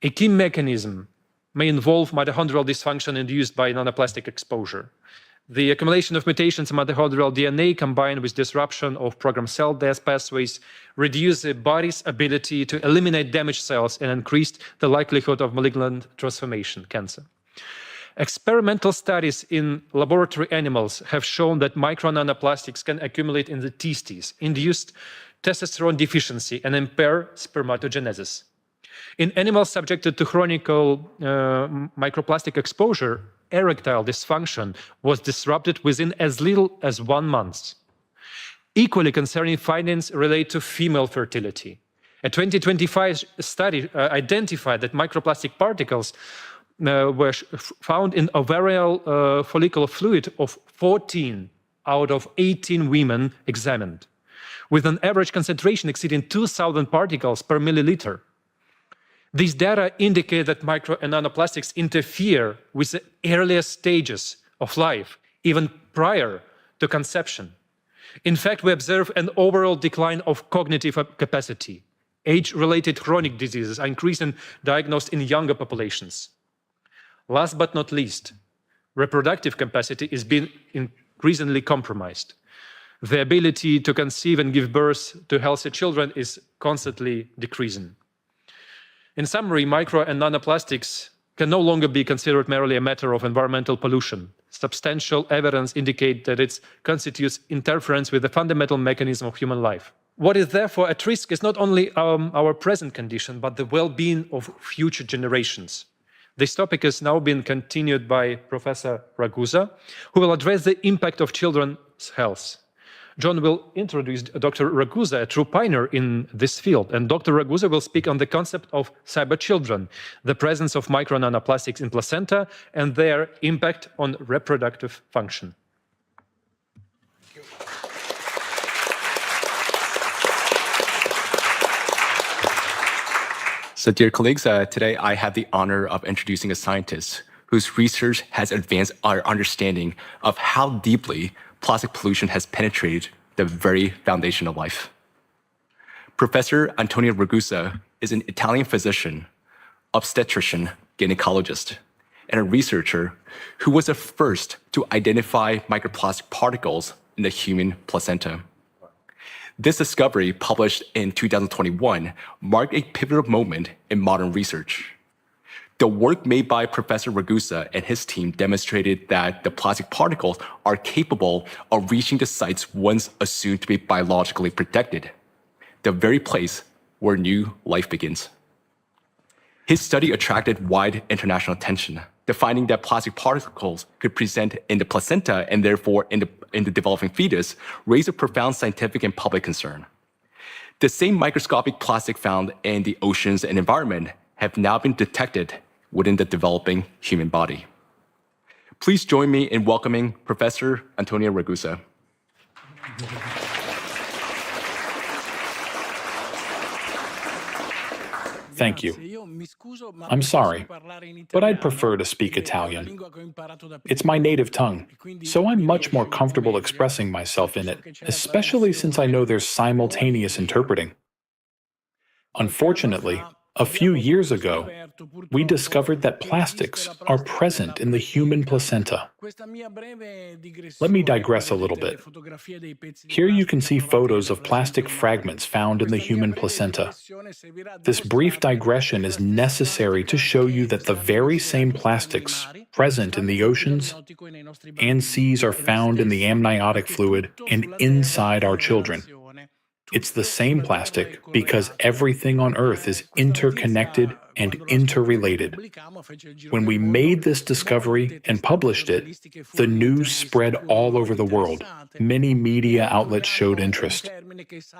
A key mechanism may involve mitochondrial dysfunction induced by nanoplastic exposure. The accumulation of mutations in mitochondrial DNA combined with disruption of programmed cell death pathways reduce the body's ability to eliminate damaged cells and increase the likelihood of malignant transformation, cancer. Experimental studies in laboratory animals have shown that micro nanoplastics can accumulate in the testes, induce testosterone deficiency, and impair spermatogenesis. In animals subjected to chronic microplastic exposure, erectile dysfunction was disrupted within as little as 1 month. Equally concerning findings relate to female fertility. A 2025 study identified that microplastic particles were found in ovarian follicular fluid of 14 out of 18 women examined, with an average concentration exceeding 2,000 particles per milliliter. These data indicate that micro and nanoplastics interfere with the earliest stages of life, even prior to conception. In fact, we observe an overall decline of cognitive capacity. Age-related chronic diseases are increasingly diagnosed in younger populations. Last but not least, reproductive capacity is being increasingly compromised. The ability to conceive and give birth to healthy children is constantly decreasing. In summary, micro and nanoplastics can no longer be considered merely a matter of environmental pollution. Substantial evidence indicates that it constitutes interference with the fundamental mechanism of human life. What is therefore at risk is not only our present condition, but the well-being of future generations. This topic has now been continued by Professor Ragusa, who will address the impact of children's health. John will introduce Dr. Ragusa, a true pioneer in this field, and Dr. Ragusa will speak on the concept of cyber children, the presence of micro nanoplastics in placenta, and their impact on reproductive function. So, dear colleagues, today I have the honor of introducing a scientist whose research has advanced our understanding of how deeply plastic pollution has penetrated the very foundation of life. Professor Antonio Ragusa is an Italian physician, obstetrician, gynecologist, and a researcher who was the first to identify microplastic particles in the human placenta. This discovery, published in 2021, marked a pivotal moment in modern research. The work made by Professor Ragusa and his team demonstrated that the plastic particles are capable of reaching the sites once assumed to be biologically protected, the very place where new life begins. His study attracted wide international attention, finding that plastic particles could present in the placenta and therefore in the developing fetus raised a profound scientific and public concern. The same microscopic plastic found in the oceans and environment have now been detected within the developing human body. Please join me in welcoming Professor Antonio Ragusa. Thank you. I'm sorry, but I'd prefer to speak Italian. It's my native tongue, so I'm much more comfortable expressing myself in it, especially since I know there's simultaneous interpreting. Unfortunately, a few years ago, we discovered that plastics are present in the human placenta. Let me digress a little bit. Here you can see photos of plastic fragments found in the human placenta. This brief digression is necessary to show you that the very same plastics present in the oceans and seas are found in the amniotic fluid and inside our children. It's the same plastic because everything on Earth is interconnected and interrelated. When we made this discovery and published it, the news spread all over the world. Many media outlets showed interest.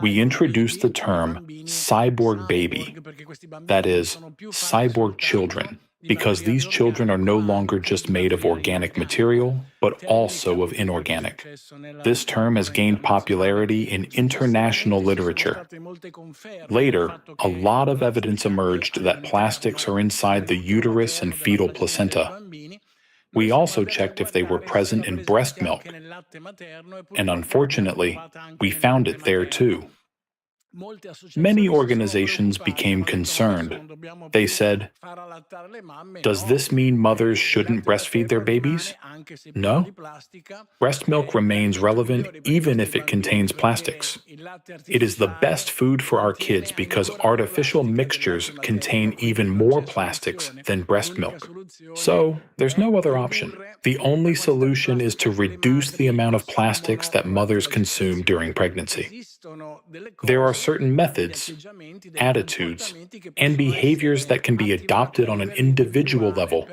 We introduced the term cyborg baby, that is, cyborg children, because these children are no longer just made of organic material, but also of inorganic. This term has gained popularity in international literature. Later, a lot of evidence emerged that plastics are inside the uterus and fetal placenta. We also checked if they were present in breast milk, and unfortunately, we found it there too. Many organizations became concerned. They said, "Does this mean mothers shouldn't breastfeed their babies?" No. Breast milk remains relevant even if it contains plastics. It is the best food for our kids because artificial mixtures contain even more plastics than breast milk. So, there's no other option. The only solution is to reduce the amount of plastics that mothers consume during pregnancy. There are certain methods, attitudes, and behaviors that can be adopted on an individual level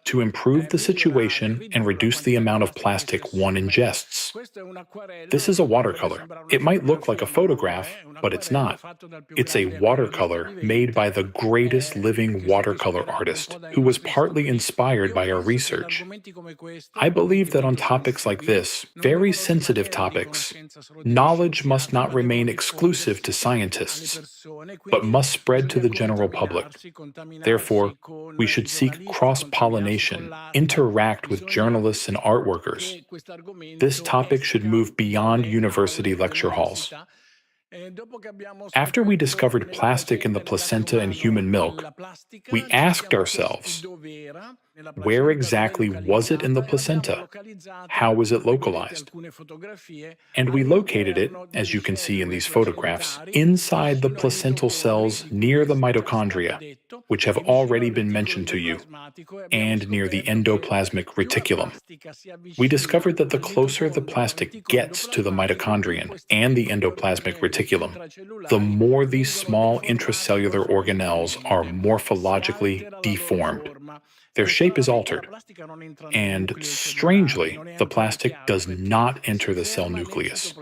to improve the situation and reduce the amount of plastic one ingests. This is a watercolor. It might look like a photograph, but it's not. It's a watercolor made by the greatest living watercolor artist, who was partly inspired by our research. I believe that on topics like this, very sensitive topics, knowledge must not remain exclusive to scientists, but must spread to the general public. Therefore, we should seek cross-pollination, interact with journalists and art workers. This topic should move beyond university lecture halls. After we discovered plastic in the placenta and human milk, we asked ourselves, Where exactly was it in the placenta? How was it localized? And we located it, as you can see in these photographs, inside the placental cells near the mitochondria, which have already been mentioned to you, and near the endoplasmic reticulum. We discovered that the closer the plastic gets to the mitochondrion and the endoplasmic reticulum, the more these small intracellular organelles are morphologically deformed. Their shape is altered. And strangely, the plastic does not enter the cell nucleus.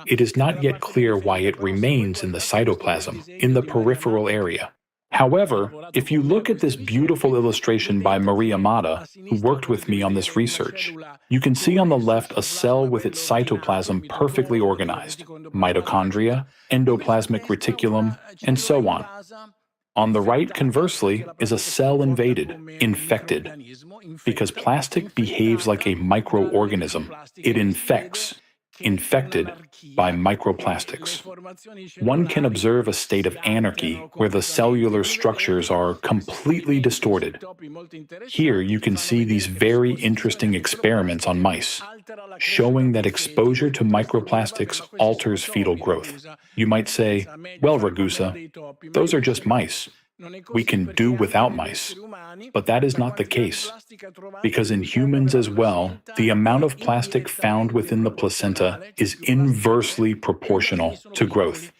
It is not yet clear why it remains in the cytoplasm, in the peripheral area. However, if you look at this beautiful illustration by Maria Mata, who worked with me on this research, you can see on the left a cell with its cytoplasm perfectly organized, mitochondria, endoplasmic reticulum, and so on. On the right, conversely, is a cell invaded, infected. Because plastic behaves like a microorganism, it infects, infected by microplastics. One can observe a state of anarchy where the cellular structures are completely distorted. Here you can see these very interesting experiments on mice, showing that exposure to microplastics alters fetal growth. You might say, well, Ragusa, those are just mice. We can do without mice. But that is not the case, because in humans as well, the amount of plastic found within the placenta is inversely proportional to growth.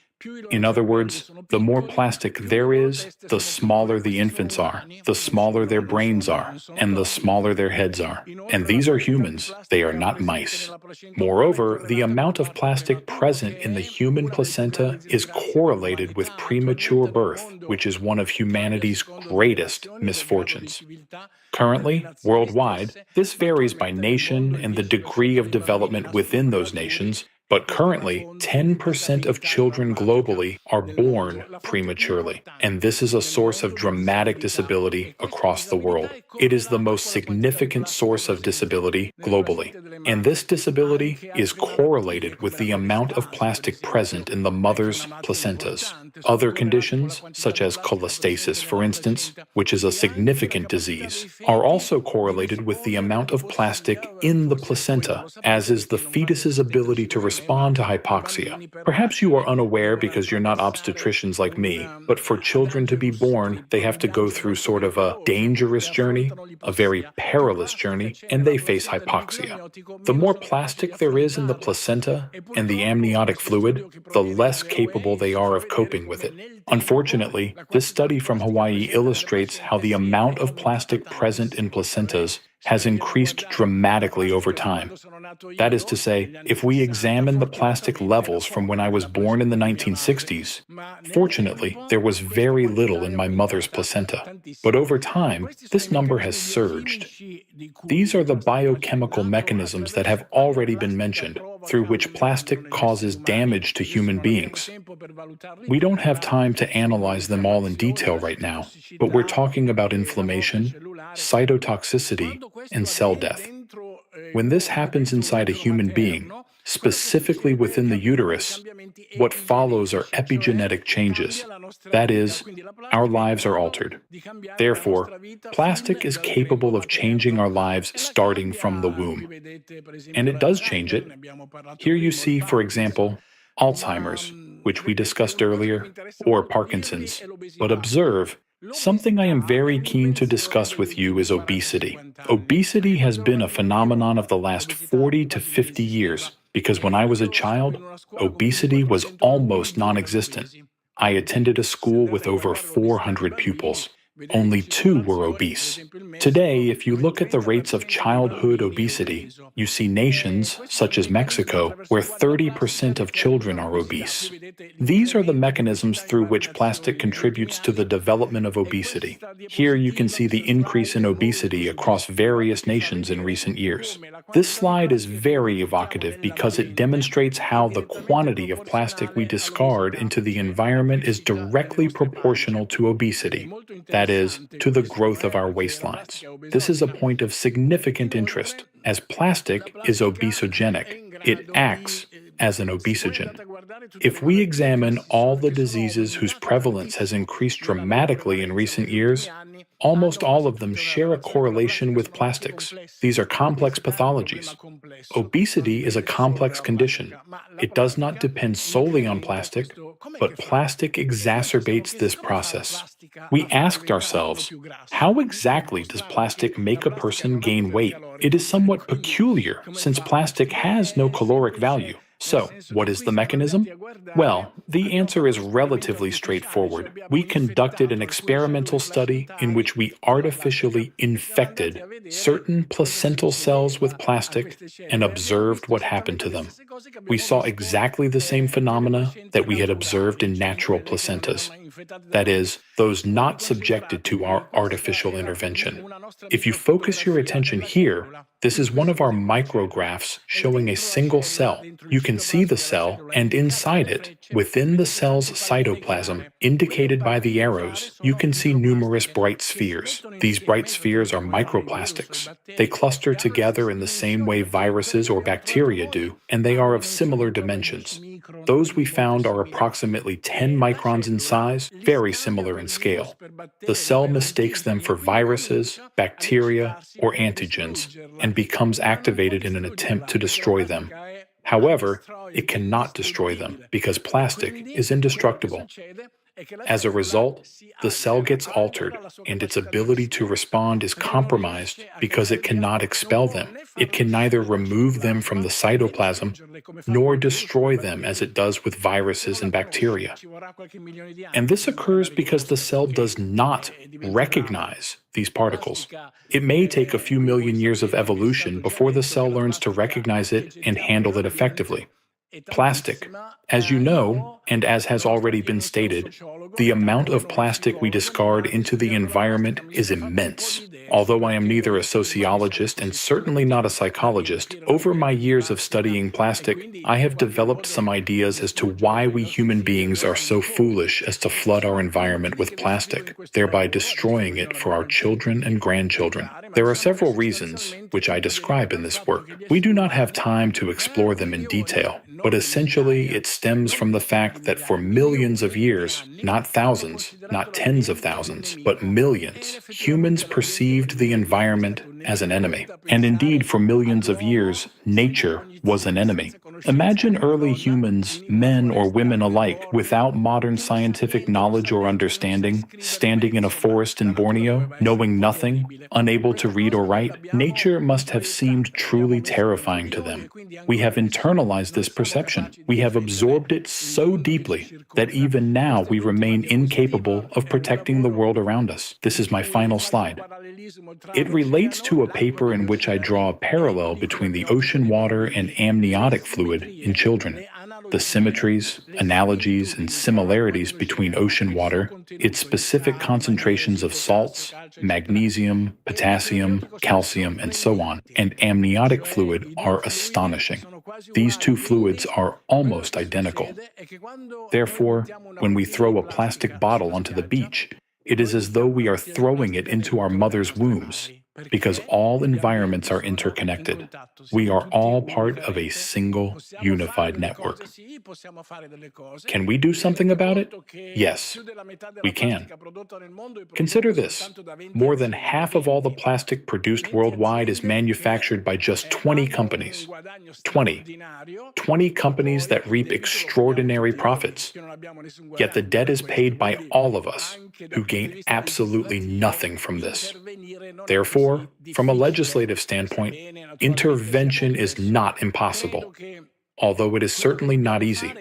In other words, the more plastic there is, the smaller the infants are, the smaller their brains are, and the smaller their heads are. And these are humans, they are not mice. Moreover, the amount of plastic present in the human placenta is correlated with premature birth, which is one of humanity's greatest misfortunes. Currently, worldwide, this varies by nation and the degree of development within those nations, but currently, 10% of children globally are born prematurely, and this is a source of dramatic disability across the world. It is the most significant source of disability globally, and this disability is correlated with the amount of plastic present in the mother's placentas. Other conditions, such as cholestasis, for instance, which is a significant disease, are also correlated with the amount of plastic in the placenta, as is the fetus's ability to respond to hypoxia. Perhaps you are unaware because you're not obstetricians like me, but for children to be born, they have to go through sort of a dangerous journey, a very perilous journey, and they face hypoxia. The more plastic there is in the placenta and the amniotic fluid, the less capable they are of coping with it. Unfortunately, this study from Hawaii illustrates how the amount of plastic present in placentas has increased dramatically over time. That is to say, if we examine the plastic levels from when I was born in the 1960s, fortunately, there was very little in my mother's placenta. But over time, this number has surged. These are the biochemical mechanisms that have already been mentioned, through which plastic causes damage to human beings. We don't have time to analyze them all in detail right now, but we're talking about inflammation, cytotoxicity, and cell death. When this happens inside a human being, specifically within the uterus, what follows are epigenetic changes. That is, our lives are altered. Therefore, plastic is capable of changing our lives starting from the womb. And it does change it. Here you see, for example, Alzheimer's, which we discussed earlier, or Parkinson's. But observe, something I am very keen to discuss with you is obesity. Obesity has been a phenomenon of the last 40 to 50 years, because when I was a child, obesity was almost non-existent. I attended a school with over 400 pupils. Only 2 were obese. Today, if you look at the rates of childhood obesity, you see nations, such as Mexico, where 30% of children are obese. These are the mechanisms through which plastic contributes to the development of obesity. Here you can see the increase in obesity across various nations in recent years. This slide is very evocative because it demonstrates how the quantity of plastic we discard into the environment is directly proportional to obesity. That is, to the growth of our waistlines. This is a point of significant interest, as plastic is obesogenic. It acts as an obesogen. If we examine all the diseases whose prevalence has increased dramatically in recent years, Almost all of them share a correlation with plastics. These are complex pathologies. Obesity is a complex condition. It does not depend solely on plastic, but plastic exacerbates this process. We asked ourselves, how exactly does plastic make a person gain weight? It is somewhat peculiar since plastic has no caloric value. So, what is the mechanism? Well, the answer is relatively straightforward. We conducted an experimental study in which we artificially infected certain placental cells with plastic and observed what happened to them. We saw exactly the same phenomena that we had observed in natural placentas. That is, those not subjected to our artificial intervention. If you focus your attention here, this is one of our micrographs showing a single cell. You can see the cell, and inside it, within the cell's cytoplasm, indicated by the arrows, you can see numerous bright spheres. These bright spheres are microplastics. They cluster together in the same way viruses or bacteria do, and they are of similar dimensions. Those we found are approximately 10 microns in size, very similar in scale. The cell mistakes them for viruses, bacteria, or antigens, and becomes activated in an attempt to destroy them. However, it cannot destroy them because plastic is indestructible. As a result, the cell gets altered and its ability to respond is compromised because it cannot expel them. It can neither remove them from the cytoplasm nor destroy them as it does with viruses and bacteria. And this occurs because the cell does not recognize these particles. It may take a few million years of evolution before the cell learns to recognize it and handle it effectively. Plastic. As you know, and as has already been stated, the amount of plastic we discard into the environment is immense. Although I am neither a sociologist and certainly not a psychologist, over my years of studying plastic, I have developed some ideas as to why we human beings are so foolish as to flood our environment with plastic, thereby destroying it for our children and grandchildren. There are several reasons, which I describe in this work. We do not have time to explore them in detail, but essentially it stems from the fact that for millions of years, not thousands, not tens of thousands, but millions, humans perceived the environment as an enemy. And indeed, for millions of years, nature was an enemy. Imagine early humans, men or women alike, without modern scientific knowledge or understanding, standing in a forest in Borneo, knowing nothing, unable to read or write. Nature must have seemed truly terrifying to them. We have internalized this perception. We have absorbed it so deeply that even now we remain incapable of protecting the world around us. This is my final slide. It relates to a paper in which I draw a parallel between the ocean water and amniotic fluid in children. The symmetries, analogies, and similarities between ocean water, its specific concentrations of salts, magnesium, potassium, calcium, and so on, and amniotic fluid are astonishing. These two fluids are almost identical. Therefore, when we throw a plastic bottle onto the beach, it is as though we are throwing it into our mother's wombs, because all environments are interconnected. We are all part of a single, unified network. Can we do something about it? Yes, we can. Consider this. More than half of all the plastic produced worldwide is manufactured by just 20 companies. 20 companies that reap extraordinary profits. Yet the debt is paid by all of us, who gain absolutely nothing from this. Therefore, from a legislative standpoint, intervention is not impossible, although it is certainly not easy.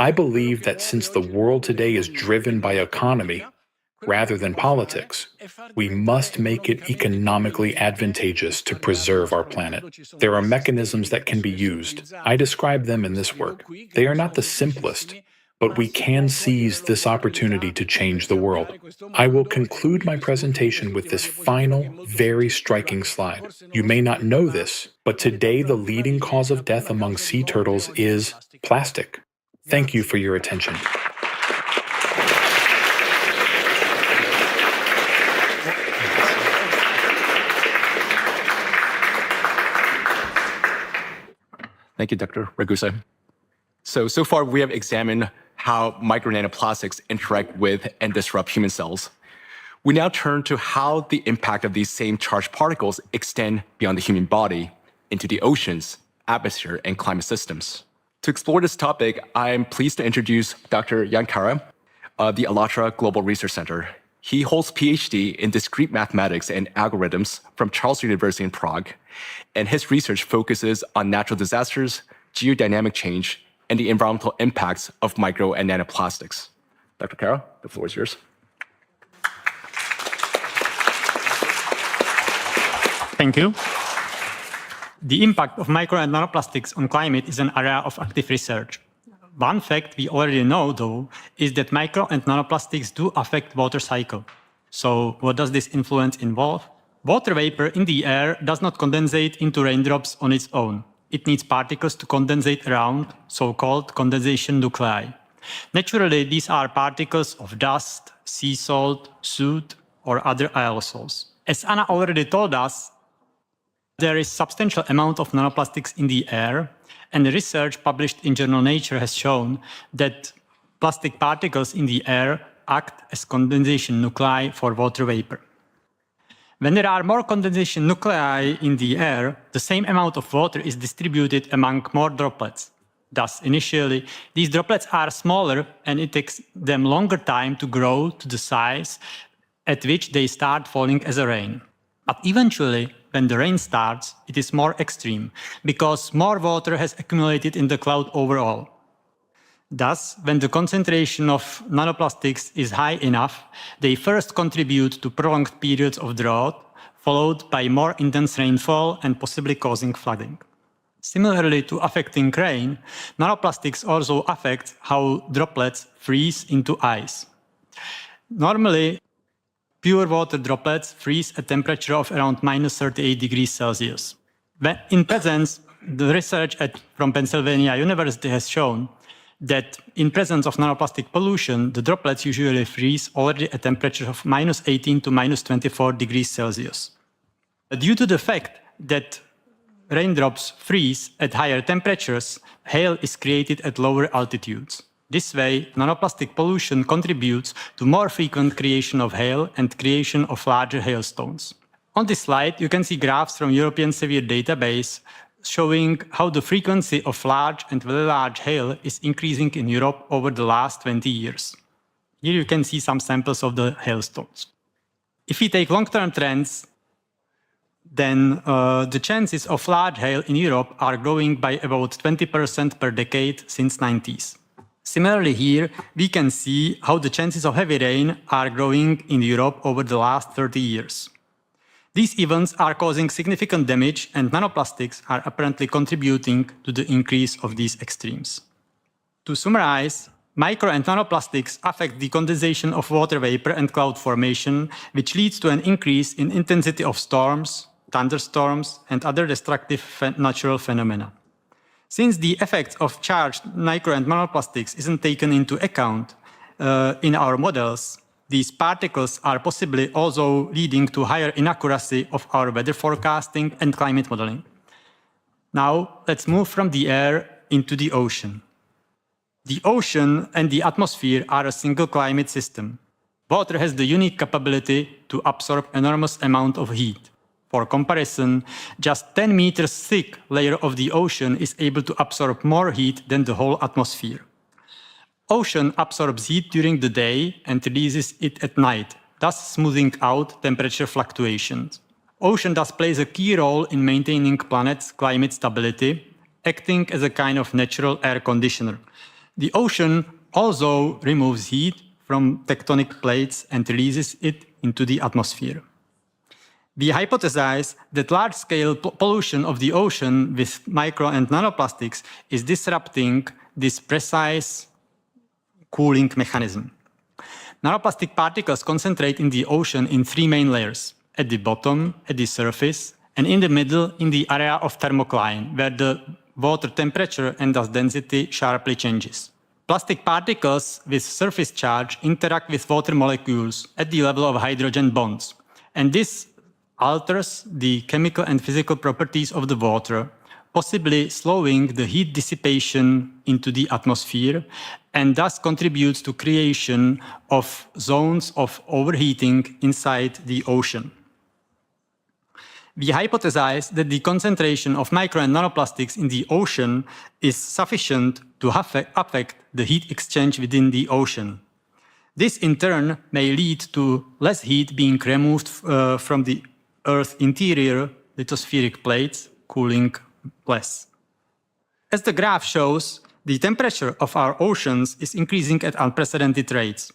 I believe that since the world today is driven by economy rather than politics, we must make it economically advantageous to preserve our planet. There are mechanisms that can be used. I describe them in this work. They are not the simplest, but we can seize this opportunity to change the world. I will conclude my presentation with this final, very striking slide. You may not know this, but today the leading cause of death among sea turtles is plastic. Thank you for your attention. Thank you, Dr. Ragusa. So far we have examined how micro nanoplastics interact with and disrupt human cells. We now turn to how the impact of these same charged particles extend beyond the human body into the oceans, atmosphere, and climate systems. To explore this topic, I am pleased to introduce Dr. Jan Kara of the ALLATRA Global Research Center. He holds PhD in discrete mathematics and algorithms from Charles University in Prague, and his research focuses on natural disasters, geodynamic change, and the environmental impacts of micro and nanoplastics. Dr. Kara, the floor is yours. Thank you. The impact of micro and nanoplastics on climate is an area of active research. One fact we already know, though, is that micro and nanoplastics do affect water cycle. So what does this influence involve? Water vapor in the air does not condensate into raindrops on its own. It needs particles to condensate around, so-called condensation nuclei. Naturally, these are particles of dust, sea salt, soot, or other aerosols. As Anna already told us, there is substantial amount of nanoplastics in the air, and the research published in journal Nature has shown that plastic particles in the air act as condensation nuclei for water vapor. When there are more condensation nuclei in the air, the same amount of water is distributed among more droplets. Thus, initially, these droplets are smaller, and it takes them longer time to grow to the size at which they start falling as a rain. But eventually, when the rain starts, it is more extreme, because more water has accumulated in the cloud overall. Thus, when the concentration of nanoplastics is high enough, they first contribute to prolonged periods of drought, followed by more intense rainfall and possibly causing flooding. Similarly to affecting rain, nanoplastics also affect how droplets freeze into ice. Normally, pure water droplets freeze at a temperature of around -38 degrees Celsius. In presence, the research from Pennsylvania University has shown that in presence of nanoplastic pollution, the droplets usually freeze already at a temperature of -18 to -24 degrees Celsius. Due to the fact that raindrops freeze at higher temperatures, hail is created at lower altitudes. This way, nanoplastic pollution contributes to more frequent creation of hail and creation of larger hailstones. On this slide, you can see graphs from European Severe Database showing how the frequency of large and very large hail is increasing in Europe over the last 20 years. Here you can see some samples of the hailstones. If we take long-term trends, then the chances of large hail in Europe are growing by about 20% per decade since 90s. Similarly here, we can see how the chances of heavy rain are growing in Europe over the last 30 years. These events are causing significant damage, and nanoplastics are apparently contributing to the increase of these extremes. To summarize, micro and nanoplastics affect the condensation of water vapor and cloud formation, which leads to an increase in intensity of storms, thunderstorms, and other destructive natural phenomena. Since the effects of charged micro and nanoplastics isn't taken into account in our models, these particles are possibly also leading to higher inaccuracy of our weather forecasting and climate modeling. Now, let's move from the air into the ocean. The ocean and the atmosphere are a single climate system. Water has the unique capability to absorb enormous amount of heat. For comparison, just 10 meters thick layer of the ocean is able to absorb more heat than the whole atmosphere. Ocean absorbs heat during the day and releases it at night, thus smoothing out temperature fluctuations. Ocean thus plays a key role in maintaining planet's climate stability, acting as a kind of natural air conditioner. The ocean also removes heat from tectonic plates and releases it into the atmosphere. We hypothesize that large-scale pollution of the ocean with micro and nanoplastics is disrupting this precise cooling mechanism. Nanoplastic particles concentrate in the ocean in three main layers: at the bottom, at the surface, and in the middle in the area of thermocline, where the water temperature and thus density sharply changes. Plastic particles with surface charge interact with water molecules at the level of hydrogen bonds, and this alters the chemical and physical properties of the water, possibly slowing the heat dissipation into the atmosphere and thus contributes to creation of zones of overheating inside the ocean. We hypothesize that the concentration of micro and nanoplastics in the ocean is sufficient to affect the heat exchange within the ocean. This in turn may lead to less heat being removed from the Earth's interior lithospheric plates, cooling less. As the graph shows, the temperature of our oceans is increasing at unprecedented rates.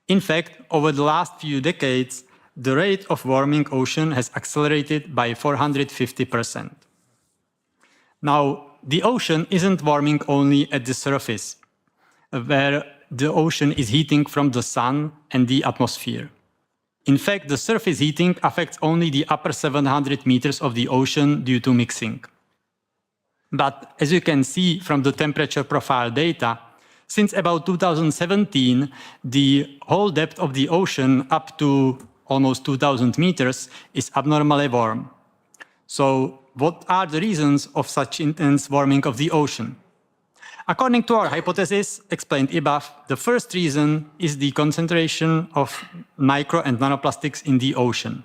In fact, over the last few decades, the rate of warming ocean has accelerated by 450%. Now, the ocean isn't warming only at the surface, where the ocean is heating from the sun and the atmosphere. In fact, the surface heating affects only the upper 700 meters of the ocean due to mixing. But as you can see from the temperature profile data, since about 2017, the whole depth of the ocean up to almost 2,000 meters is abnormally warm. So what are the reasons of such intense warming of the ocean? According to our hypothesis explained above, the first reason is the concentration of micro and nanoplastics in the ocean.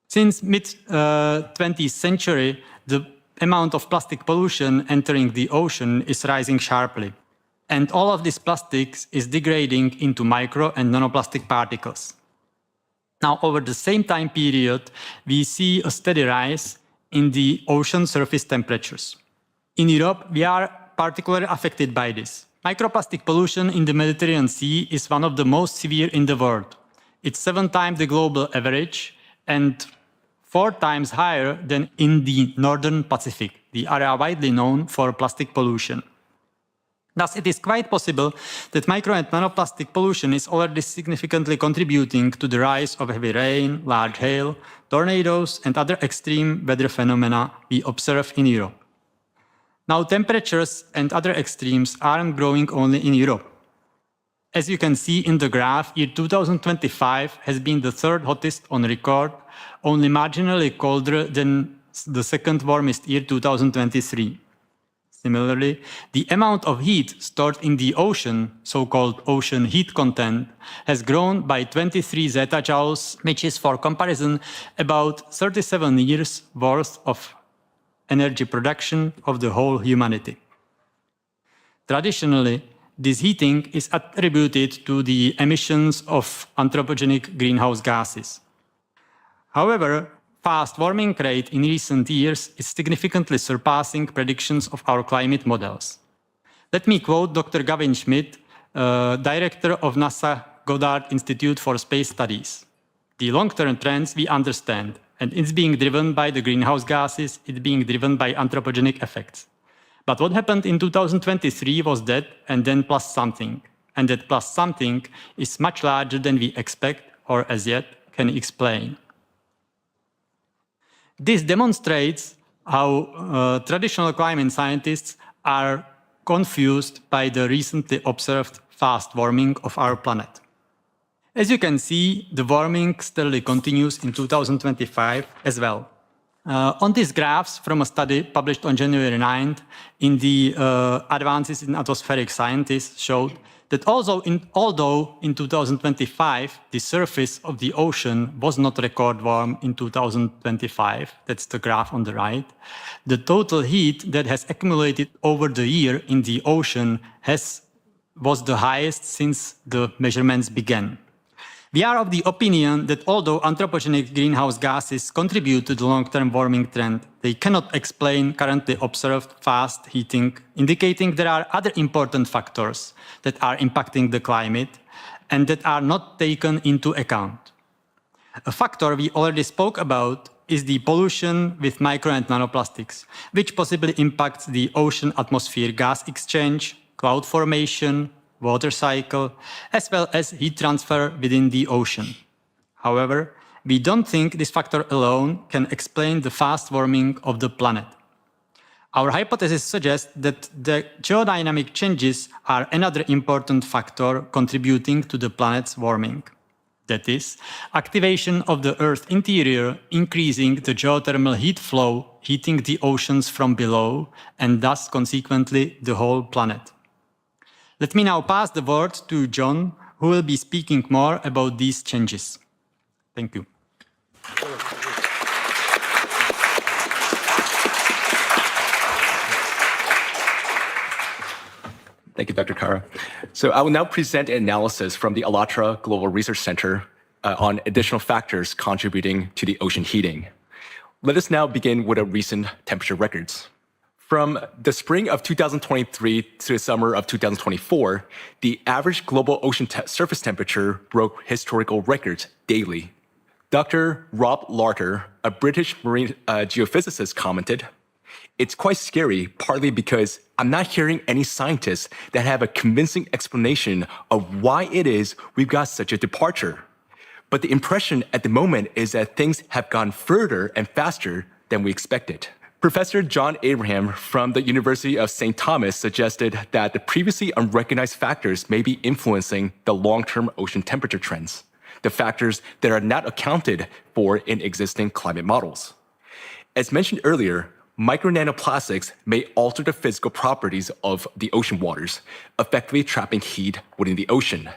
Since mid-20th century, the amount of plastic pollution entering the ocean is rising sharply. And all of this plastics is degrading into micro and nanoplastic particles. Now, over the same time period, we see a steady rise in the ocean surface temperatures. In Europe, we are particularly affected by this. Microplastic pollution in the Mediterranean Sea is one of the most severe in the world. It's 7 times the global average and 4 times higher than in the Northern Pacific, the area widely known for plastic pollution. Thus, it is quite possible that micro and nanoplastic pollution is already significantly contributing to the rise of heavy rain, large hail, tornadoes, and other extreme weather phenomena we observe in Europe. Now, temperatures and other extremes aren't growing only in Europe. As you can see in the graph, year 2025 has been the 3rd hottest on record, only marginally colder than the 2nd warmest year, 2023. Similarly, the amount of heat stored in the ocean, so-called ocean heat content, has grown by 23 zettajoules, which is, for comparison, about 37 years' worth of energy production of the whole humanity. Traditionally, this heating is attributed to the emissions of anthropogenic greenhouse gases. However, fast warming rate in recent years is significantly surpassing predictions of our climate models. Let me quote Dr. Gavin Schmidt, director of NASA Goddard Institute for Space Studies. The long-term trends we understand, and it's being driven by the greenhouse gases, it's being driven by anthropogenic effects. But what happened in 2023 was that, and then plus something. And that plus something is much larger than we expect, or as yet can explain. This demonstrates how traditional climate scientists are confused by the recently observed fast warming of our planet. As you can see, the warming steadily continues in 2025 as well. On these graphs from a study published on January 9th in the Advances in Atmospheric Sciences showed that although in 2025 the surface of the ocean was not record warm in 2025, that's the graph on the right, the total heat that has accumulated over the year in the ocean was the highest since the measurements began. We are of the opinion that although anthropogenic greenhouse gases contribute to the long-term warming trend, they cannot explain currently observed fast heating, indicating there are other important factors that are impacting the climate and that are not taken into account. A factor we already spoke about is the pollution with micro and nanoplastics, which possibly impacts the ocean atmosphere gas exchange, cloud formation, water cycle, as well as heat transfer within the ocean. However, we don't think this factor alone can explain the fast warming of the planet. Our hypothesis suggests that the geodynamic changes are another important factor contributing to the planet's warming. That is, activation of the Earth's interior, increasing the geothermal heat flow, heating the oceans from below, and thus consequently the whole planet. Let me now pass the word to John, who will be speaking more about these changes. Thank you. Thank you, Dr. Kara. So I will now present an analysis from the ALLATRA Global Research Center on additional factors contributing to the ocean heating. Let us now begin with recent temperature records. From the spring of 2023 to the summer of 2024, the average global ocean surface temperature broke historical records daily. Dr. Rob Larter, a British marine geophysicist, commented, "It's quite scary, partly because I'm not hearing any scientists that have a convincing explanation of why it is we've got such a departure. But the impression at the moment is that things have gone further and faster than we expected." Professor John Abraham from the University of St. Thomas suggested that the previously unrecognized factors may be influencing the long-term ocean temperature trends, the factors that are not accounted for in existing climate models. As mentioned earlier, micro-nanoplastics may alter the physical properties of the ocean waters, effectively trapping heat within the ocean.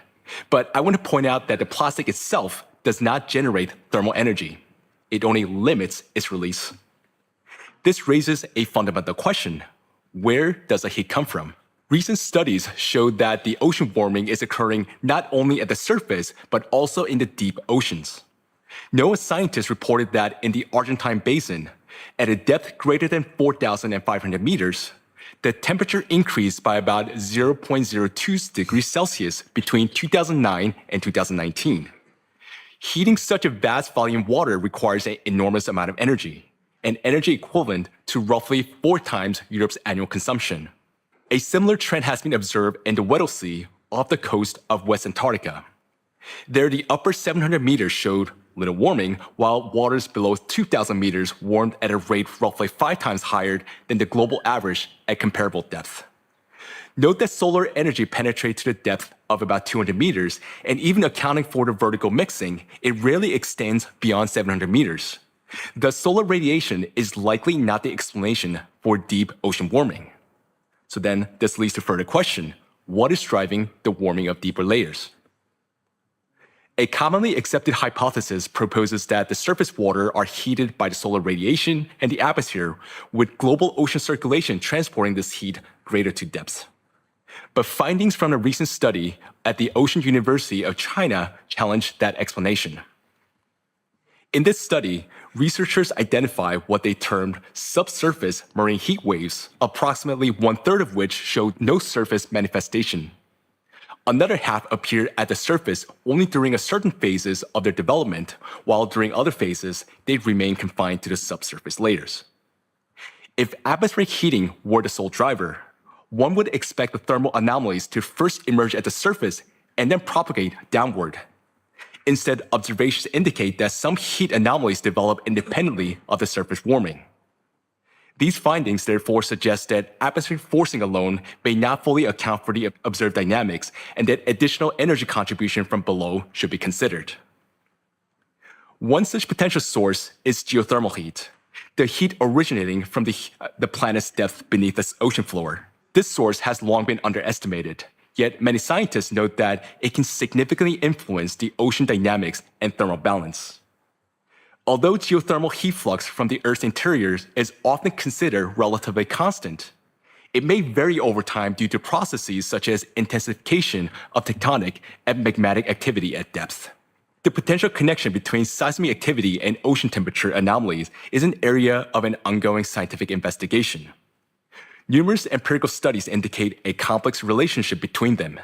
But I want to point out that the plastic itself does not generate thermal energy. It only limits its release. This raises a fundamental question. Where does the heat come from? Recent studies show that the ocean warming is occurring not only at the surface, but also in the deep oceans. NOAA scientists reported that in the Argentine basin, at a depth greater than 4,500 meters, the temperature increased by about 0.02 degrees Celsius between 2009 and 2019. Heating such a vast volume of water requires an enormous amount of energy, an energy equivalent to roughly 4 times Europe's annual consumption. A similar trend has been observed in the Weddell Sea off the coast of West Antarctica. There, the upper 700 meters showed little warming, while waters below 2,000 meters warmed at a rate roughly 5 times higher than the global average at comparable depth. Note that solar energy penetrates to the depth of about 200 meters, and even accounting for the vertical mixing, it rarely extends beyond 700 meters. The solar radiation is likely not the explanation for deep ocean warming. So then this leads to further question. What is driving the warming of deeper layers? A commonly accepted hypothesis proposes that the surface water are heated by the solar radiation and the atmosphere, with global ocean circulation transporting this heat greater to depths. But findings from a recent study at the Ocean University of China challenge that explanation. In this study, researchers identified what they termed subsurface marine heat waves, approximately 1/3 of which showed no surface manifestation. Another half appeared at the surface only during a certain phases of their development, while during other phases, they remained confined to the subsurface layers. If atmospheric heating were the sole driver, one would expect the thermal anomalies to first emerge at the surface and then propagate downward. Instead, observations indicate that some heat anomalies develop independently of the surface warming. These findings therefore suggest that atmospheric forcing alone may not fully account for the observed dynamics, and that additional energy contribution from below should be considered. One such potential source is geothermal heat, the heat originating from the planet's depth beneath the ocean floor. This source has long been underestimated, yet many scientists note that it can significantly influence the ocean dynamics and thermal balance. Although geothermal heat flux from the Earth's interior is often considered relatively constant, it may vary over time due to processes such as intensification of tectonic and magmatic activity at depth. The potential connection between seismic activity and ocean temperature anomalies is an area of an ongoing scientific investigation. Numerous empirical studies indicate a complex relationship between them.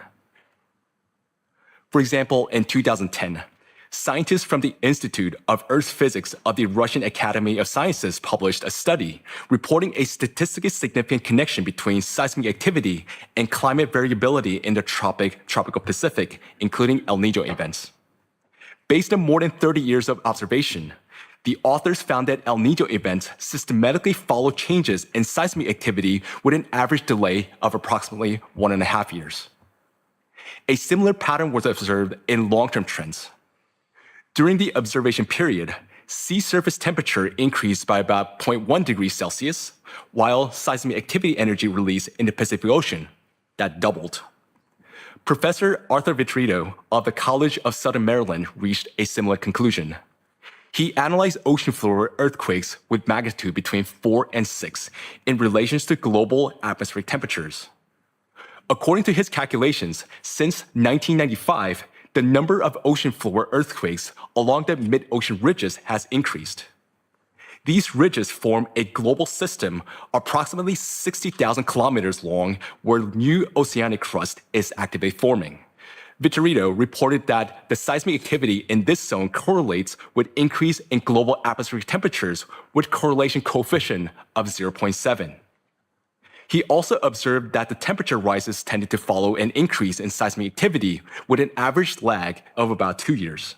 For example, in 2010, scientists from the Institute of Earth Physics of the Russian Academy of Sciences published a study reporting a statistically significant connection between seismic activity and climate variability in the tropical Pacific, including El Niño events. Based on more than 30 years of observation, the authors found that El Niño events systematically follow changes in seismic activity with an average delay of approximately 1.5 years. A similar pattern was observed in long-term trends. During the observation period, sea surface temperature increased by about 0.1 degrees Celsius, while seismic activity energy release in the Pacific Ocean, that doubled. Professor Arthur Vitrito of the College of Southern Maryland reached a similar conclusion. He analyzed ocean floor earthquakes with magnitude between 4 and 6 in relation to global atmospheric temperatures. According to his calculations, since 1995, the number of ocean floor earthquakes along the mid-ocean ridges has increased. These ridges form a global system approximately 60,000 kilometers long where new oceanic crust is actively forming. Vitrito reported that the seismic activity in this zone correlates with increase in global atmospheric temperatures with correlation coefficient of 0.7. He also observed that the temperature rises tended to follow an increase in seismic activity with an average lag of about 2 years.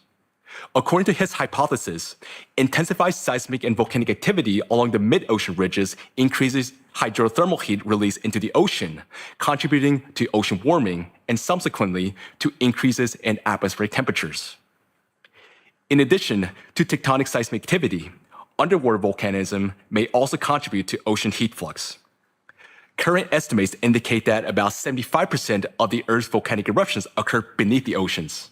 According to his hypothesis, intensified seismic and volcanic activity along the mid-ocean ridges increases hydrothermal heat release into the ocean, contributing to ocean warming and subsequently to increases in atmospheric temperatures. In addition to tectonic seismic activity, underwater volcanism may also contribute to ocean heat flux. Current estimates indicate that about 75% of the Earth's volcanic eruptions occur beneath the oceans.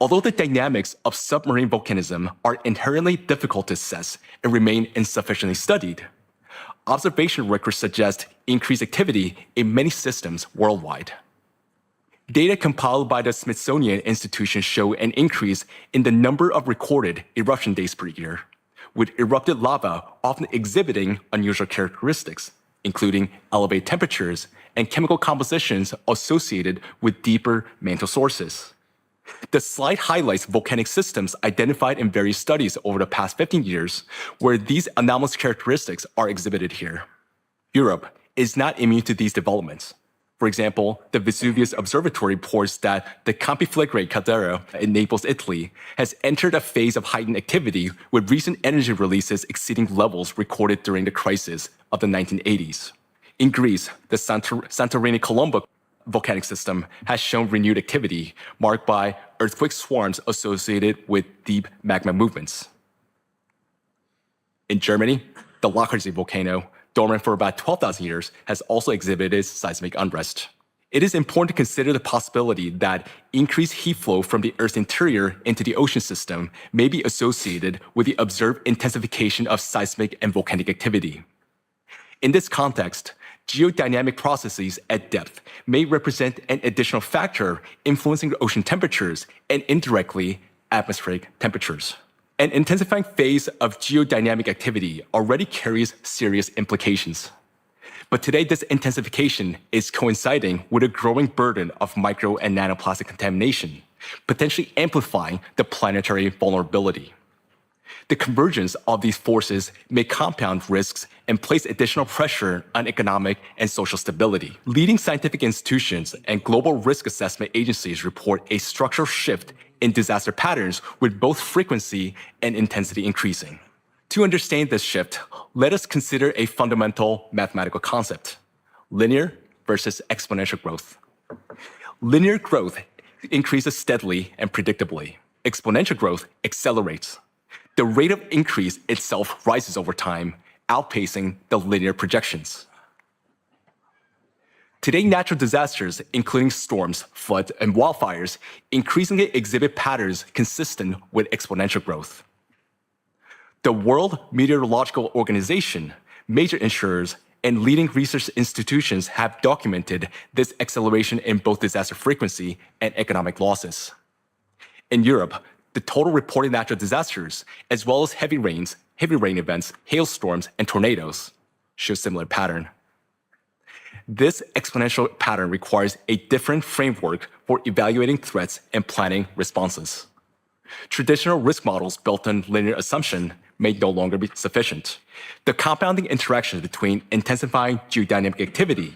Although the dynamics of submarine volcanism are inherently difficult to assess and remain insufficiently studied, observation records suggest increased activity in many systems worldwide. Data compiled by the Smithsonian Institution show an increase in the number of recorded eruption days per year, with erupted lava often exhibiting unusual characteristics, including elevated temperatures and chemical compositions associated with deeper mantle sources. The slide highlights volcanic systems identified in various studies over the past 15 years, where these anomalous characteristics are exhibited here. Europe is not immune to these developments. For example, the Vesuvius Observatory reports that the Campifligre caldera in Naples, Italy, has entered a phase of heightened activity with recent energy releases exceeding levels recorded during the crisis of the 1980s. In Greece, the Santorini-Colombo volcanic system has shown renewed activity marked by earthquake swarms associated with deep magma movements. In Germany, the Lockersee volcano, dormant for about 12,000 years, has also exhibited seismic unrest. It is important to consider the possibility that increased heat flow from the Earth's interior into the ocean system may be associated with the observed intensification of seismic and volcanic activity. In this context, geodynamic processes at depth may represent an additional factor influencing the ocean temperatures and indirectly atmospheric temperatures. An intensifying phase of geodynamic activity already carries serious implications. But today, this intensification is coinciding with a growing burden of micro and nanoplastic contamination, potentially amplifying the planetary vulnerability. The convergence of these forces may compound risks and place additional pressure on economic and social stability. Leading scientific institutions and global risk assessment agencies report a structural shift in disaster patterns with both frequency and intensity increasing. To understand this shift, let us consider a fundamental mathematical concept: linear versus exponential growth. Linear growth increases steadily and predictably. Exponential growth accelerates. The rate of increase itself rises over time, outpacing the linear projections. Today, natural disasters, including storms, floods, and wildfires, increasingly exhibit patterns consistent with exponential growth. The World Meteorological Organization, major insurers, and leading research institutions have documented this acceleration in both disaster frequency and economic losses. In Europe, the total reported natural disasters, as well as heavy rain events, hailstorms, and tornadoes, show similar pattern. This exponential pattern requires a different framework for evaluating threats and planning responses. Traditional risk models built on linear assumption may no longer be sufficient. The compounding interactions between intensifying geodynamic activity,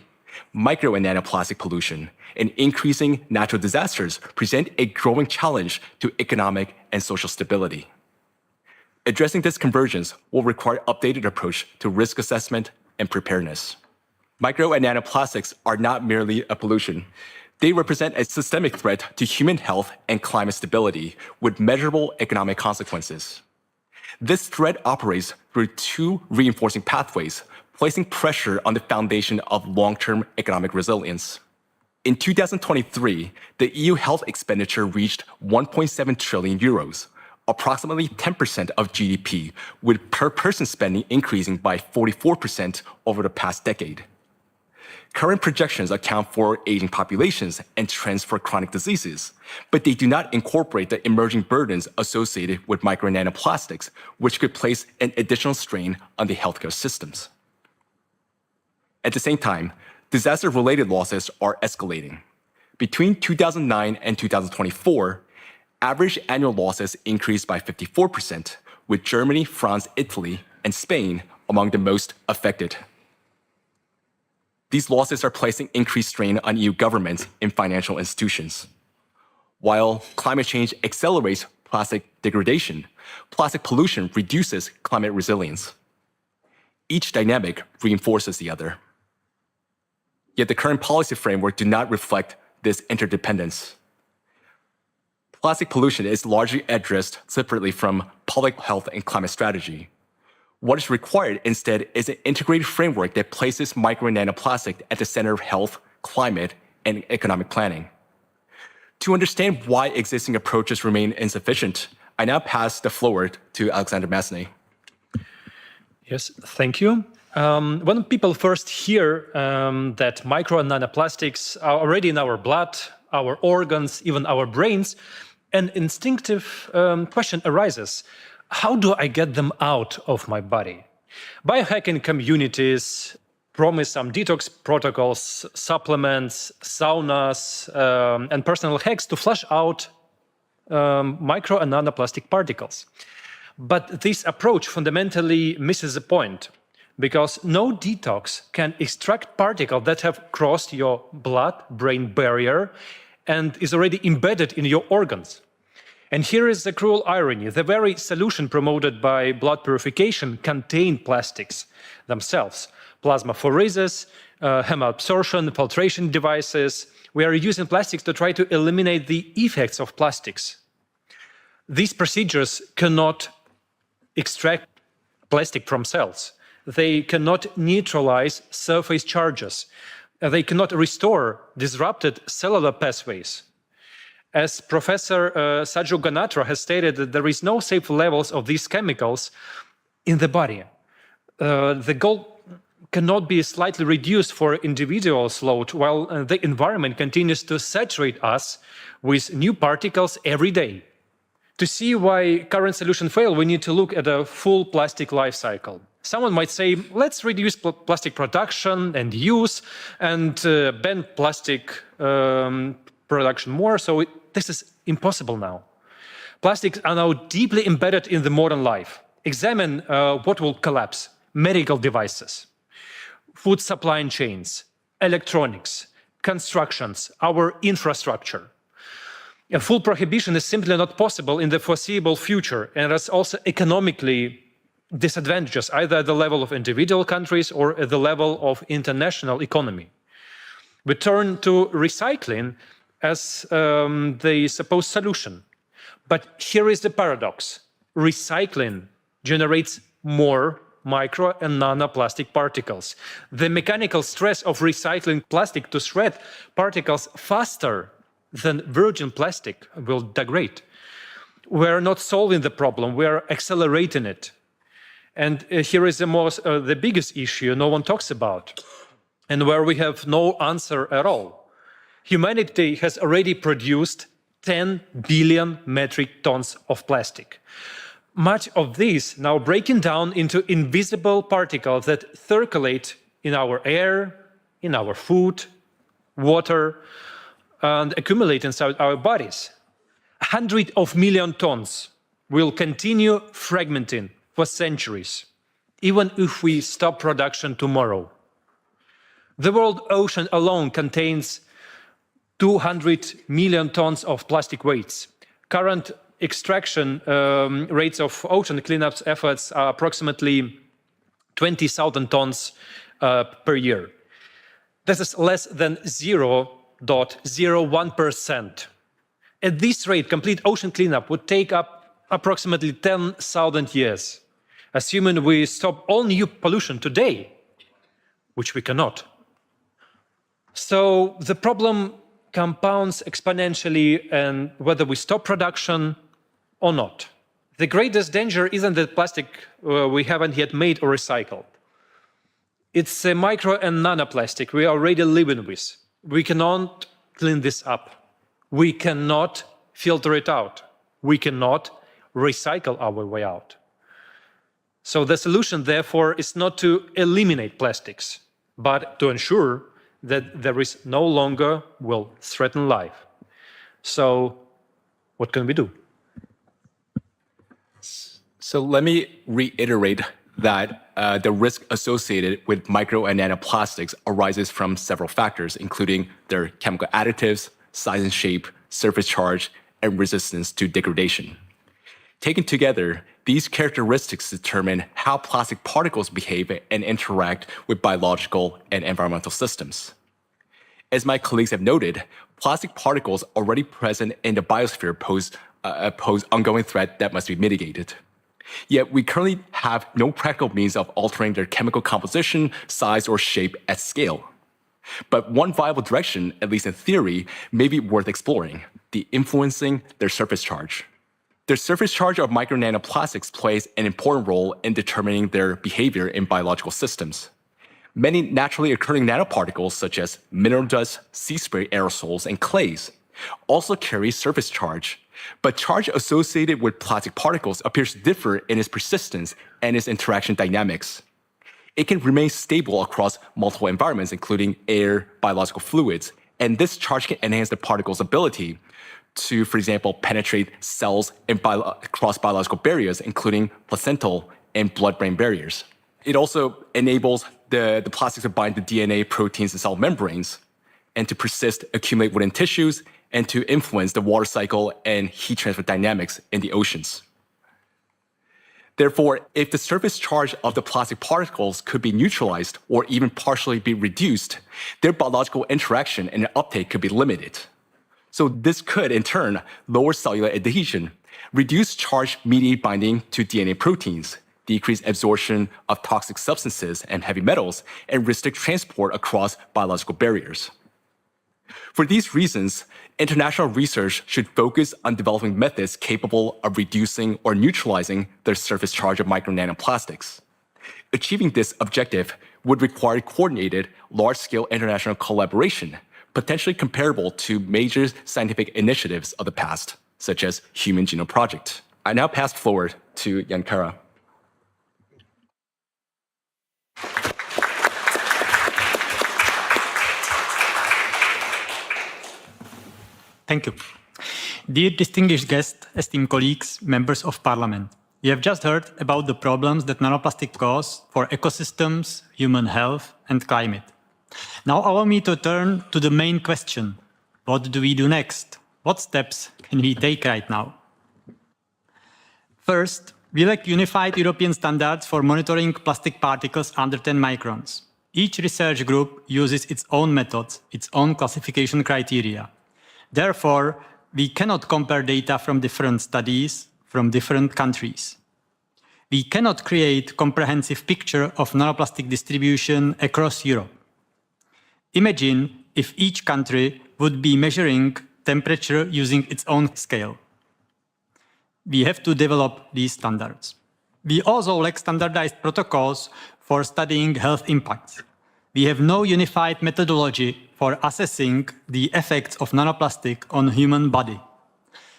micro and nanoplastic pollution, and increasing natural disasters present a growing challenge to economic and social stability. Addressing this convergence will require an updated approach to risk assessment and preparedness. Micro and nanoplastics are not merely a pollution. They represent a systemic threat to human health and climate stability with measurable economic consequences. This threat operates through two reinforcing pathways, placing pressure on the foundation of long-term economic resilience. In 2023, the EU health expenditure reached 1.7 trillion euros, approximately 10% of GDP, with per-person spending increasing by 44% over the past decade. Current projections account for aging populations and trends for chronic diseases, but they do not incorporate the emerging burdens associated with micro and nanoplastics, which could place an additional strain on the healthcare systems. At the same time, disaster-related losses are escalating. Between 2009 and 2024, average annual losses increased by 54%, with Germany, France, Italy, and Spain among the most affected. These losses are placing increased strain on EU governments and financial institutions. While climate change accelerates plastic degradation, plastic pollution reduces climate resilience. Each dynamic reinforces the other. Yet the current policy framework do not reflect this interdependence. Plastic pollution is largely addressed separately from public health and climate strategy. What is required instead is an integrated framework that places micro and nanoplastic at the center of health, climate, and economic planning. To understand why existing approaches remain insufficient, I now pass the floor to Alexander Massenet. Yes, thank you. When people first hear that micro and nanoplastics are already in our blood, our organs, even our brains, an instinctive question arises. How do I get them out of my body? Biohacking communities promise some detox protocols, supplements, saunas, and personal hacks to flush out micro and nanoplastic particles. But this approach fundamentally misses the point, because no detox can extract particles that have crossed your blood-brain barrier and is already embedded in your organs. And here is the cruel irony. The very solution promoted by blood purification contain plastics themselves. Plasmapheresis, hemabsorption, filtration devices. We are using plastics to try to eliminate the effects of plastics. These procedures cannot extract plastic from cells. They cannot neutralize surface charges. They cannot restore disrupted cellular pathways. As Professor Sajju Ganatra has stated, that there is no safe levels of these chemicals in the body. The goal cannot be slightly reduced for individuals' load, while the environment continues to saturate us with new particles every day. To see why current solutions fail, we need to look at a full plastic life cycle. Someone might say, let's reduce plastic production and use and ban plastic production more, so this is impossible now. Plastics are now deeply embedded in the modern life. Examine what will collapse: medical devices, food supply chains, electronics, constructions, our infrastructure. A full prohibition is simply not possible in the foreseeable future, and it's also economically disadvantageous, either at the level of individual countries or at the level of international economy. We turn to recycling as the supposed solution. But here is the paradox. Recycling generates more micro and nanoplastic particles. The mechanical stress of recycling plastic to shred particles faster than virgin plastic will degrade. We're not solving the problem, we're accelerating it. And here is the biggest issue no one talks about, and where we have no answer at all. Humanity has already produced 10 billion metric tons of plastic. Much of this now breaking down into invisible particles that circulate in our air, in our food, water, and accumulate inside our bodies. 100 million tons will continue fragmenting for centuries, even if we stop production tomorrow. The world ocean alone contains 200 million tons of plastic waste. Current extraction rates of ocean cleanup efforts are approximately 20,000 tons per year. This is less than 0.01%. At this rate, complete ocean cleanup would take up approximately 10,000 years, assuming we stop all new pollution today, which we cannot. So the problem compounds exponentially, and whether we stop production or not. The greatest danger isn't that plastic we haven't yet made or recycled. It's a micro and nanoplastic we are already living with. We cannot clean this up. We cannot filter it out. We cannot recycle our way out. So the solution, therefore, is not to eliminate plastics, but to ensure that there is no longer will threaten life. So what can we do? So let me reiterate that the risk associated with micro and nanoplastics arises from several factors, including their chemical additives, size and shape, surface charge, and resistance to degradation. Taken together, these characteristics determine how plastic particles behave and interact with biological and environmental systems. As my colleagues have noted, plastic particles already present in the biosphere pose ongoing threat that must be mitigated. Yet we currently have no practical means of altering their chemical composition, size, or shape at scale. But one viable direction, at least in theory, may be worth exploring: the influencing their surface charge. The surface charge of micro nanoplastics plays an important role in determining their behavior in biological systems. Many naturally occurring nanoparticles, such as mineral dust, sea spray aerosols, and clays, also carry surface charge. But charge associated with plastic particles appears to differ in its persistence and its interaction dynamics. It can remain stable across multiple environments, including air, biological fluids, and this charge can enhance the particle's ability to, for example, penetrate cells and cross biological barriers, including placental and blood-brain barriers. It also enables the plastics to bind to DNA, proteins, and cell membranes, and to persist, accumulate within tissues, and to influence the water cycle and heat transfer dynamics in the oceans. Therefore, if the surface charge of the plastic particles could be neutralized or even partially be reduced, their biological interaction and uptake could be limited. So this could, in turn, lower cellular adhesion, reduce charge-mediated binding to DNA proteins, decrease absorption of toxic substances and heavy metals, and restrict transport across biological barriers. For these reasons, international research should focus on developing methods capable of reducing or neutralizing the surface charge of micro nanoplastics. Achieving this objective would require coordinated, large-scale international collaboration, potentially comparable to major scientific initiatives of the past, such as Human Genome Project. I now pass forward to Yankara. Thank you. Dear distinguished guests, esteemed colleagues, members of parliament, you have just heard about the problems that nanoplastics cause for ecosystems, human health, and climate. Now allow me to turn to the main question. What do we do next? What steps can we take right now? First, we lack unified European standards for monitoring plastic particles under 10 microns. Each research group uses its own methods, its own classification criteria. Therefore, we cannot compare data from different studies from different countries. We cannot create a comprehensive picture of nanoplastic distribution across Europe. Imagine if each country would be measuring temperature using its own scale. We have to develop these standards. We also lack standardized protocols for studying health impacts. We have no unified methodology for assessing the effects of nanoplastic on human body.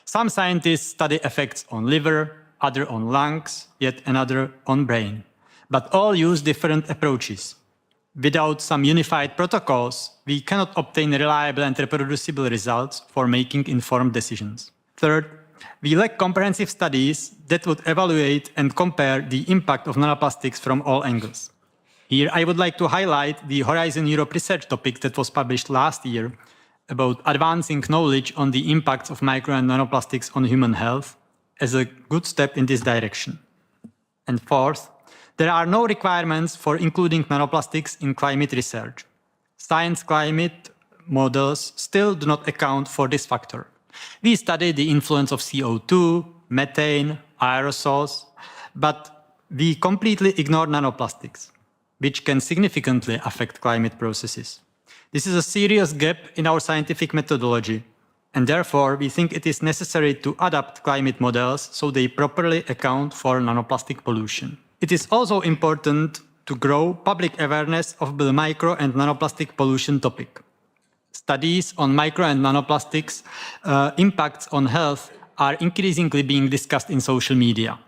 Some scientists study effects on liver, others on lungs, yet another on brain. But all use different approaches. Without some unified protocols, we cannot obtain reliable and reproducible results for making informed decisions. Third, we lack comprehensive studies that would evaluate and compare the impact of nanoplastics from all angles. Here, I would like to highlight the Horizon Europe research topic that was published last year about advancing knowledge on the impacts of micro and nanoplastics on human health as a good step in this direction. And fourth, there are no requirements for including nanoplastics in climate research. Science climate models still do not account for this factor. We study the influence of CO2, methane, aerosols, but we completely ignore nanoplastics, which can significantly affect climate processes. This is a serious gap in our scientific methodology, and therefore we think it is necessary to adapt climate models so they properly account for nanoplastic pollution. It is also important to grow public awareness of the micro and nanoplastic pollution topic. Studies on micro and nanoplastics impacts on health are increasingly being discussed in social media.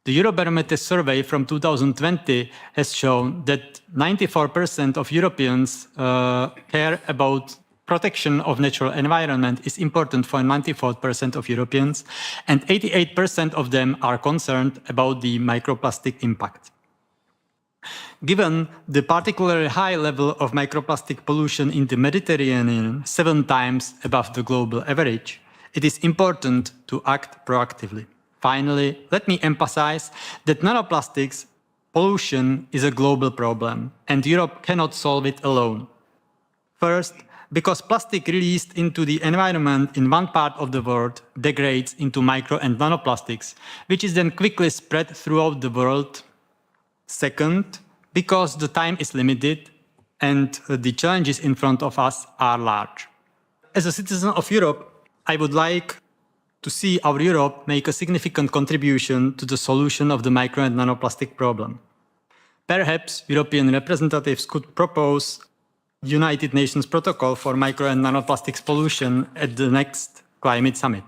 The Eurobarometer survey from 2020 has shown that 94% of Europeans care about protection of natural environment is important for 94% of Europeans, and 88% of them are concerned about the microplastic impact. Given the particularly high level of microplastic pollution in the Mediterranean, 7 times above the global average, it is important to act proactively. Finally, let me emphasize that nanoplastics pollution is a global problem, and Europe cannot solve it alone. First, because plastic released into the environment in one part of the world degrades into micro and nanoplastics, which is then quickly spread throughout the world. Second, because the time is limited and the challenges in front of us are large. As a citizen of Europe, I would like to see our Europe make a significant contribution to the solution of the micro and nanoplastic problem. Perhaps European representatives could propose United Nations protocol for micro and nanoplastics pollution at the next climate summit.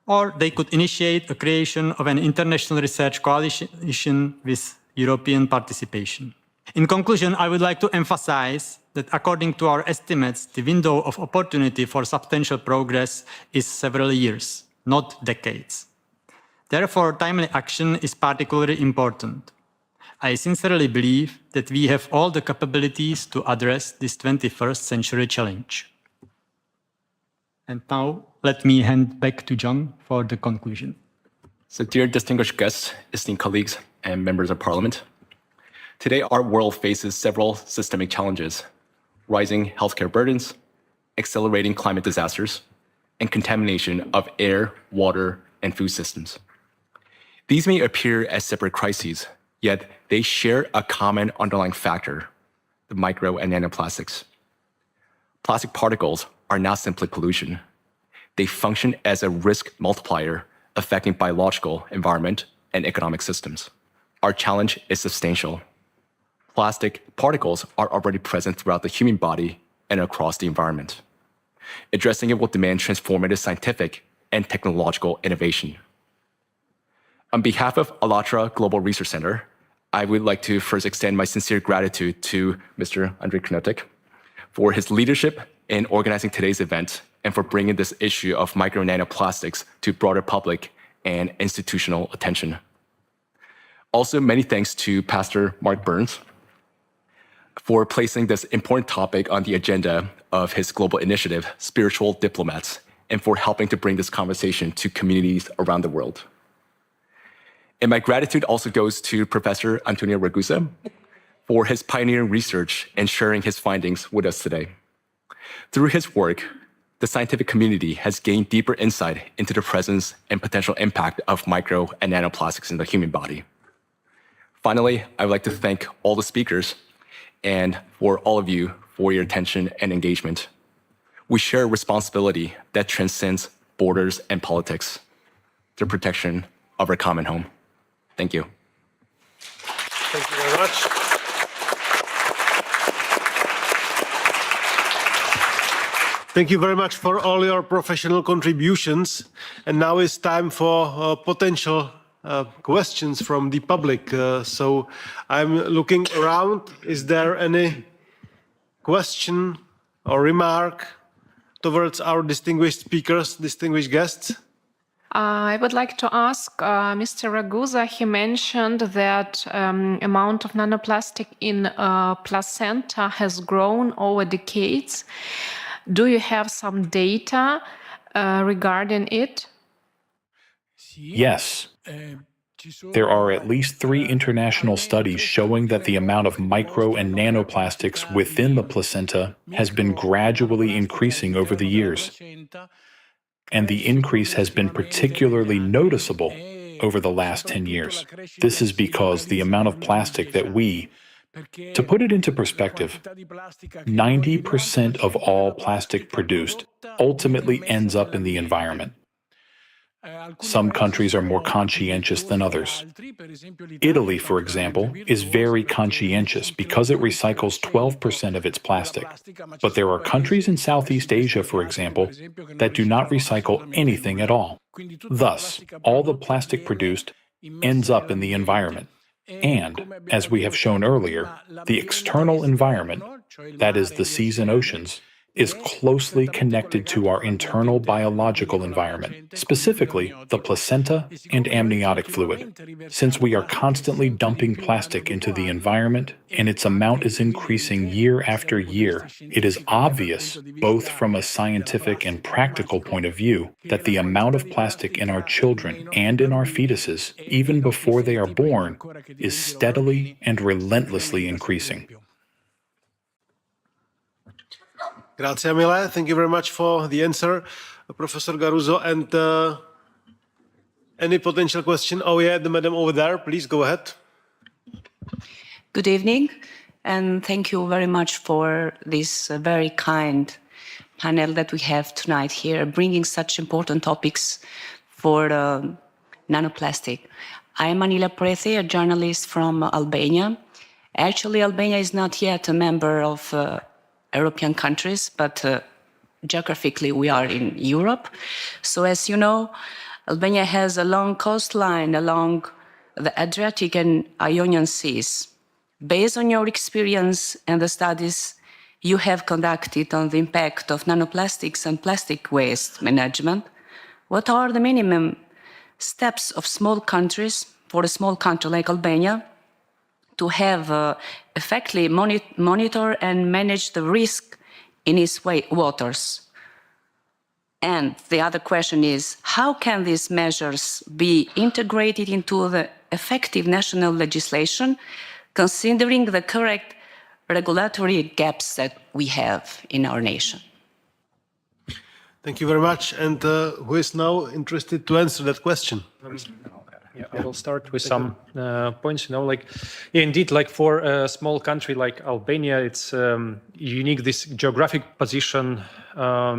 Or they could initiate a creation of an international research coalition with European participation. In conclusion, I would like to emphasize that according to our estimates, the window of opportunity for substantial progress is several years, not decades. Therefore, timely action is particularly important. I sincerely believe that we have all the capabilities to address this 21st century challenge. And now, let me hand back to John for the conclusion. So, dear distinguished guests, esteemed colleagues, and members of parliament, today our world faces several systemic challenges: rising healthcare burdens, accelerating climate disasters, and contamination of air, water, and food systems. These may appear as separate crises, yet they share a common underlying factor: the micro and nanoplastics. Plastic particles are not simply pollution. They function as a risk multiplier affecting biological, environment, and economic systems. Our challenge is substantial. Plastic particles are already present throughout the human body and across the environment. Addressing it will demand transformative scientific and technological innovation. On behalf of ALLATRA Global Research Center, I would like to first extend my sincere gratitude to Mr. Ondřej Knotek for his leadership in organizing today's event and for bringing this issue of micro and nanoplastics to broader public and institutional attention. Also, many thanks to Pastor Mark Burns for placing this important topic on the agenda of his global initiative, Spiritual Diplomats, and for helping to bring this conversation to communities around the world. And my gratitude also goes to Professor Antonio Ragusa for his pioneering research and sharing his findings with us today. Through his work, the scientific community has gained deeper insight into the presence and potential impact of micro and nanoplastics in the human body. Finally, I would like to thank all the speakers and for all of you for your attention and engagement. We share a responsibility that transcends borders and politics, the protection of our common home. Thank you. Thank you very much. Thank you very much for all your professional contributions. And now it's time for potential questions from the public. So I'm looking around. Is there any question or remark towards our distinguished speakers, distinguished guests? I would like to ask Mr. Ragusa. He mentioned that amount of nanoplastic in placenta has grown over decades. Do you have some data regarding it? Yes. There are at least 3 international studies showing that the amount of micro and nanoplastics within the placenta has been gradually increasing over the years. And the increase has been particularly noticeable over the last 10 years. This is because the amount of plastic that we, To put it into perspective, 90% of all plastic produced ultimately ends up in the environment. Some countries are more conscientious than others. Italy, for example, is very conscientious because it recycles 12% of its plastic. But there are countries in Southeast Asia, for example, that do not recycle anything at all. Thus, all the plastic produced ends up in the environment. And, as we have shown earlier, the external environment, that is, the seas and oceans, is closely connected to our internal biological environment, specifically the placenta and amniotic fluid. Since we are constantly dumping plastic into the environment and its amount is increasing year after year, it is obvious, both from a scientific and practical point of view, that the amount of plastic in our children and in our fetuses, even before they are born, is steadily and relentlessly increasing. Grazie mille. Thank you very much for the answer, Professor Garuzzo. And any potential question? Oh yeah, the madam over there, please go ahead. Good evening, and thank you very much for this very kind panel that we have tonight here, bringing such important topics for nanoplastic. I'm Anila Prethi, a journalist from Albania. Actually, Albania is not yet a member of European countries, but geographically we are in Europe. So as you know, Albania has a long coastline along the Adriatic and Ionian Seas. Based on your experience and the studies you have conducted on the impact of nanoplastics and plastic waste management, what are the minimum steps of small countries, for a small country like Albania, to have effectively monitor and manage the risk in its waters? And the other question is, how can these measures be integrated into the effective national legislation, considering the correct regulatory gaps that we have in our nation? Thank you very much. And who is now interested to answer that question? Yeah, I will start with some points. Indeed, like for a small country like Albania, it's unique, this geographic position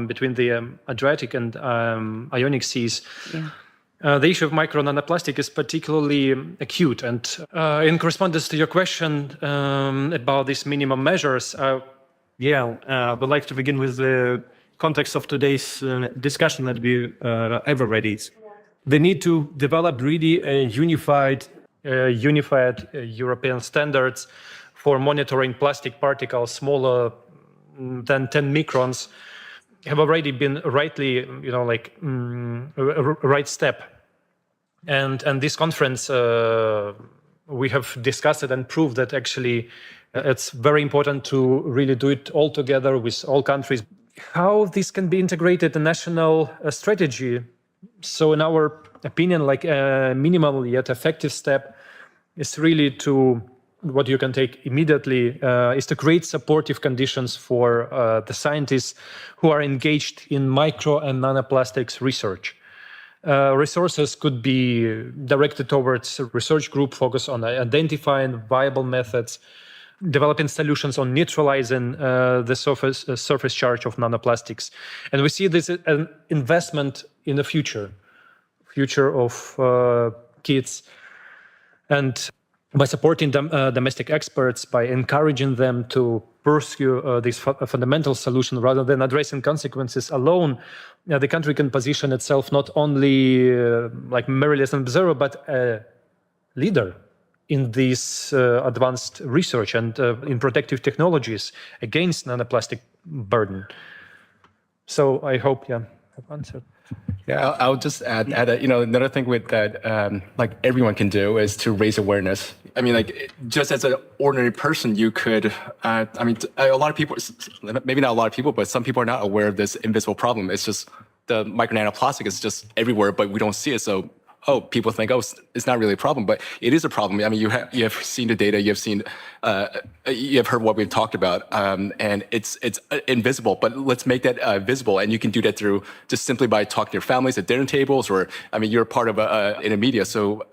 between the Adriatic and Ionic Seas. Yeah. The issue of micro nanoplastic is particularly acute. And in correspondence to your question about these minimum measures, I would like to begin with the context of today's discussion that we have already. The need to develop really a unified European standards for monitoring plastic particles smaller than 10 microns have already been rightly, a right step. And this conference, we have discussed it and proved that actually it's very important to really do it all together with all countries. How this can be integrated in national strategy? So in our opinion, like a minimal yet effective step is really to, what you can take immediately, is to create supportive conditions for the scientists who are engaged in micro and nanoplastics research. Resources could be directed towards a research group focused on identifying viable methods, developing solutions on neutralizing the surface charge of nanoplastics. And we see this as an investment in the future of kids. And by supporting domestic experts, by encouraging them to pursue this fundamental solution rather than addressing consequences alone, the country can position itself not only merely as an observer, but a leader in this advanced research and in protective technologies against nanoplastic burden. So I hope, I've answered. Yeah, I'll just add another thing with that, everyone can do is to raise awareness. I mean, just as an ordinary person, you could, a lot of people, maybe not a lot of people, but some people are not aware of this invisible problem. It's just the micro nanoplastic is just everywhere, but we don't see it. So, people think, it's not really a problem, but it is a problem. I mean, you have seen the data, you have heard what we've talked about, and it's invisible. But let's make that visible, and you can do that through just simply by talking to your families at dinner tables, or you're part of in a media. So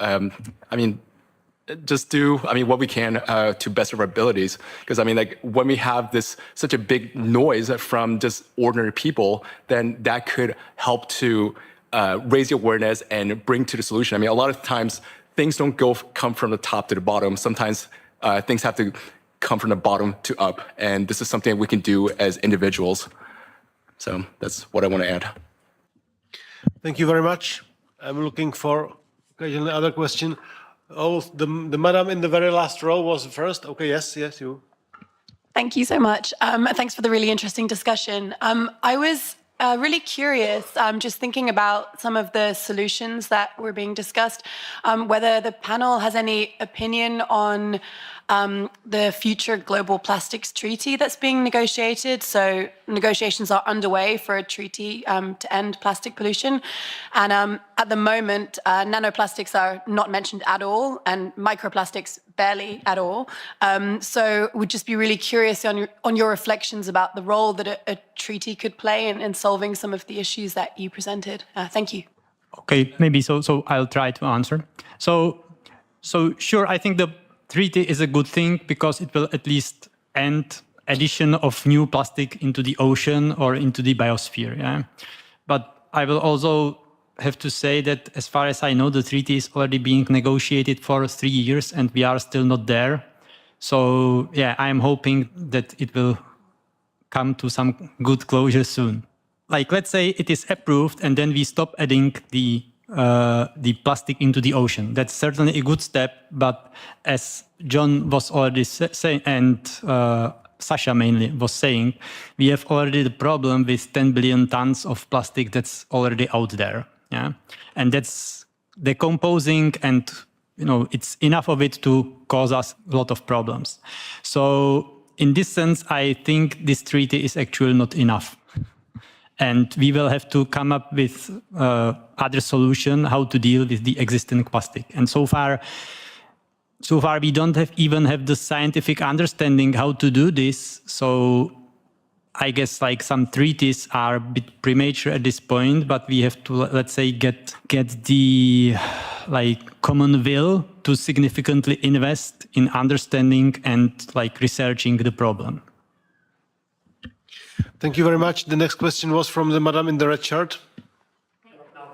just do, what we can to best of our abilities. Because like when we have such a big noise from just ordinary people, then that could help to raise the awareness and bring to the solution. A lot of times things don't come from the top to the bottom. Sometimes things have to come from the bottom to up. And this is something we can do as individuals. So that's what I want to add. Thank you very much. I'm looking for occasionally other question. Oh, the madam in the very last row was first. Okay, yes, you. Thank you so much. Thanks for the really interesting discussion. I was really curious, just thinking about some of the solutions that were being discussed, whether the panel has any opinion on the future global plastics treaty that's being negotiated. So negotiations are underway for a treaty to end plastic pollution. And at the moment, nanoplastics are not mentioned at all, and microplastics barely at all. So would just be really curious on your reflections about the role that a treaty could play in solving some of the issues that you presented. Thank you. Okay, maybe so I'll try to answer. So sure, I think the treaty is a good thing because it will at least end addition of new plastic into the ocean or into the biosphere. Yeah? But I will also have to say that as far as I know, the treaty is already being negotiated for 3 years and we are still not there. So yeah, I'm hoping that it will come to some good closure soon. Like, let's say it is approved and then we stop adding the plastic into the ocean. That's certainly a good step, but as John was already saying, and Sasha mainly was saying, we have already the problem with 10 billion tons of plastic that's already out there. Yeah, and that's decomposing, and it's enough of it to cause us a lot of problems. So in this sense, I think this treaty is actually not enough. And we will have to come up with other solution how to deal with the existing plastic. And so far we don't even have the scientific understanding how to do this. So I guess like some treaties are a bit premature at this point, but we have to, let's say, get the common will to significantly invest in understanding and researching the problem. Thank you very much. The next question was from the madam in the red shirt.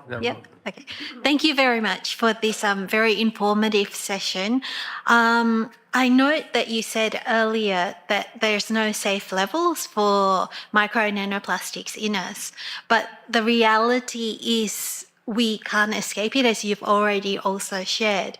Yep. Okay. Thank you very much for this very informative session. I note that you said earlier that there's no safe levels for micro nanoplastics in us, but the reality is we can't escape it, as you've already also shared.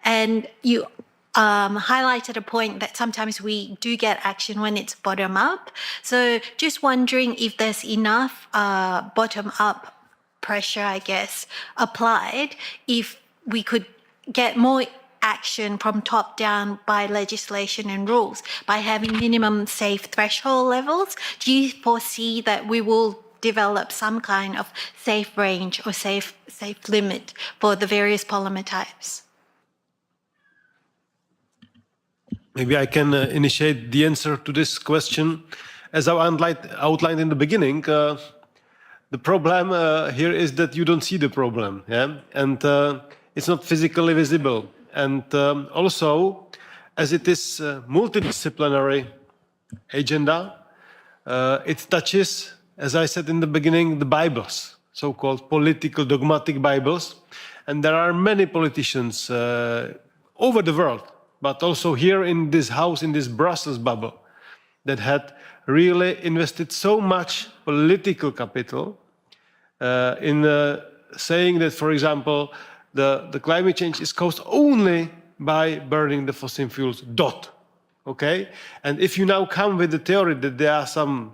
And you highlighted a point that sometimes we do get action when it's bottom up. So just wondering if there's enough bottom up pressure, I guess, applied, if we could get more action from top down by legislation and rules, by having minimum safe threshold levels. Do you foresee that we will develop some kind of safe range or safe limit for the various polymer types? Maybe I can initiate the answer to this question. As I outlined in the beginning, the problem here is that you don't see the problem, yeah? And it's not physically visible. And also, as it is a multidisciplinary agenda, it touches, as I said in the beginning, the Bibles, so-called political dogmatic Bibles. And there are many politicians over the world, but also here in this house, in this Brussels bubble, that had really invested so much political capital in saying that, for example, the climate change is caused only by burning the fossil fuels, okay? And if you now come with the theory that there are some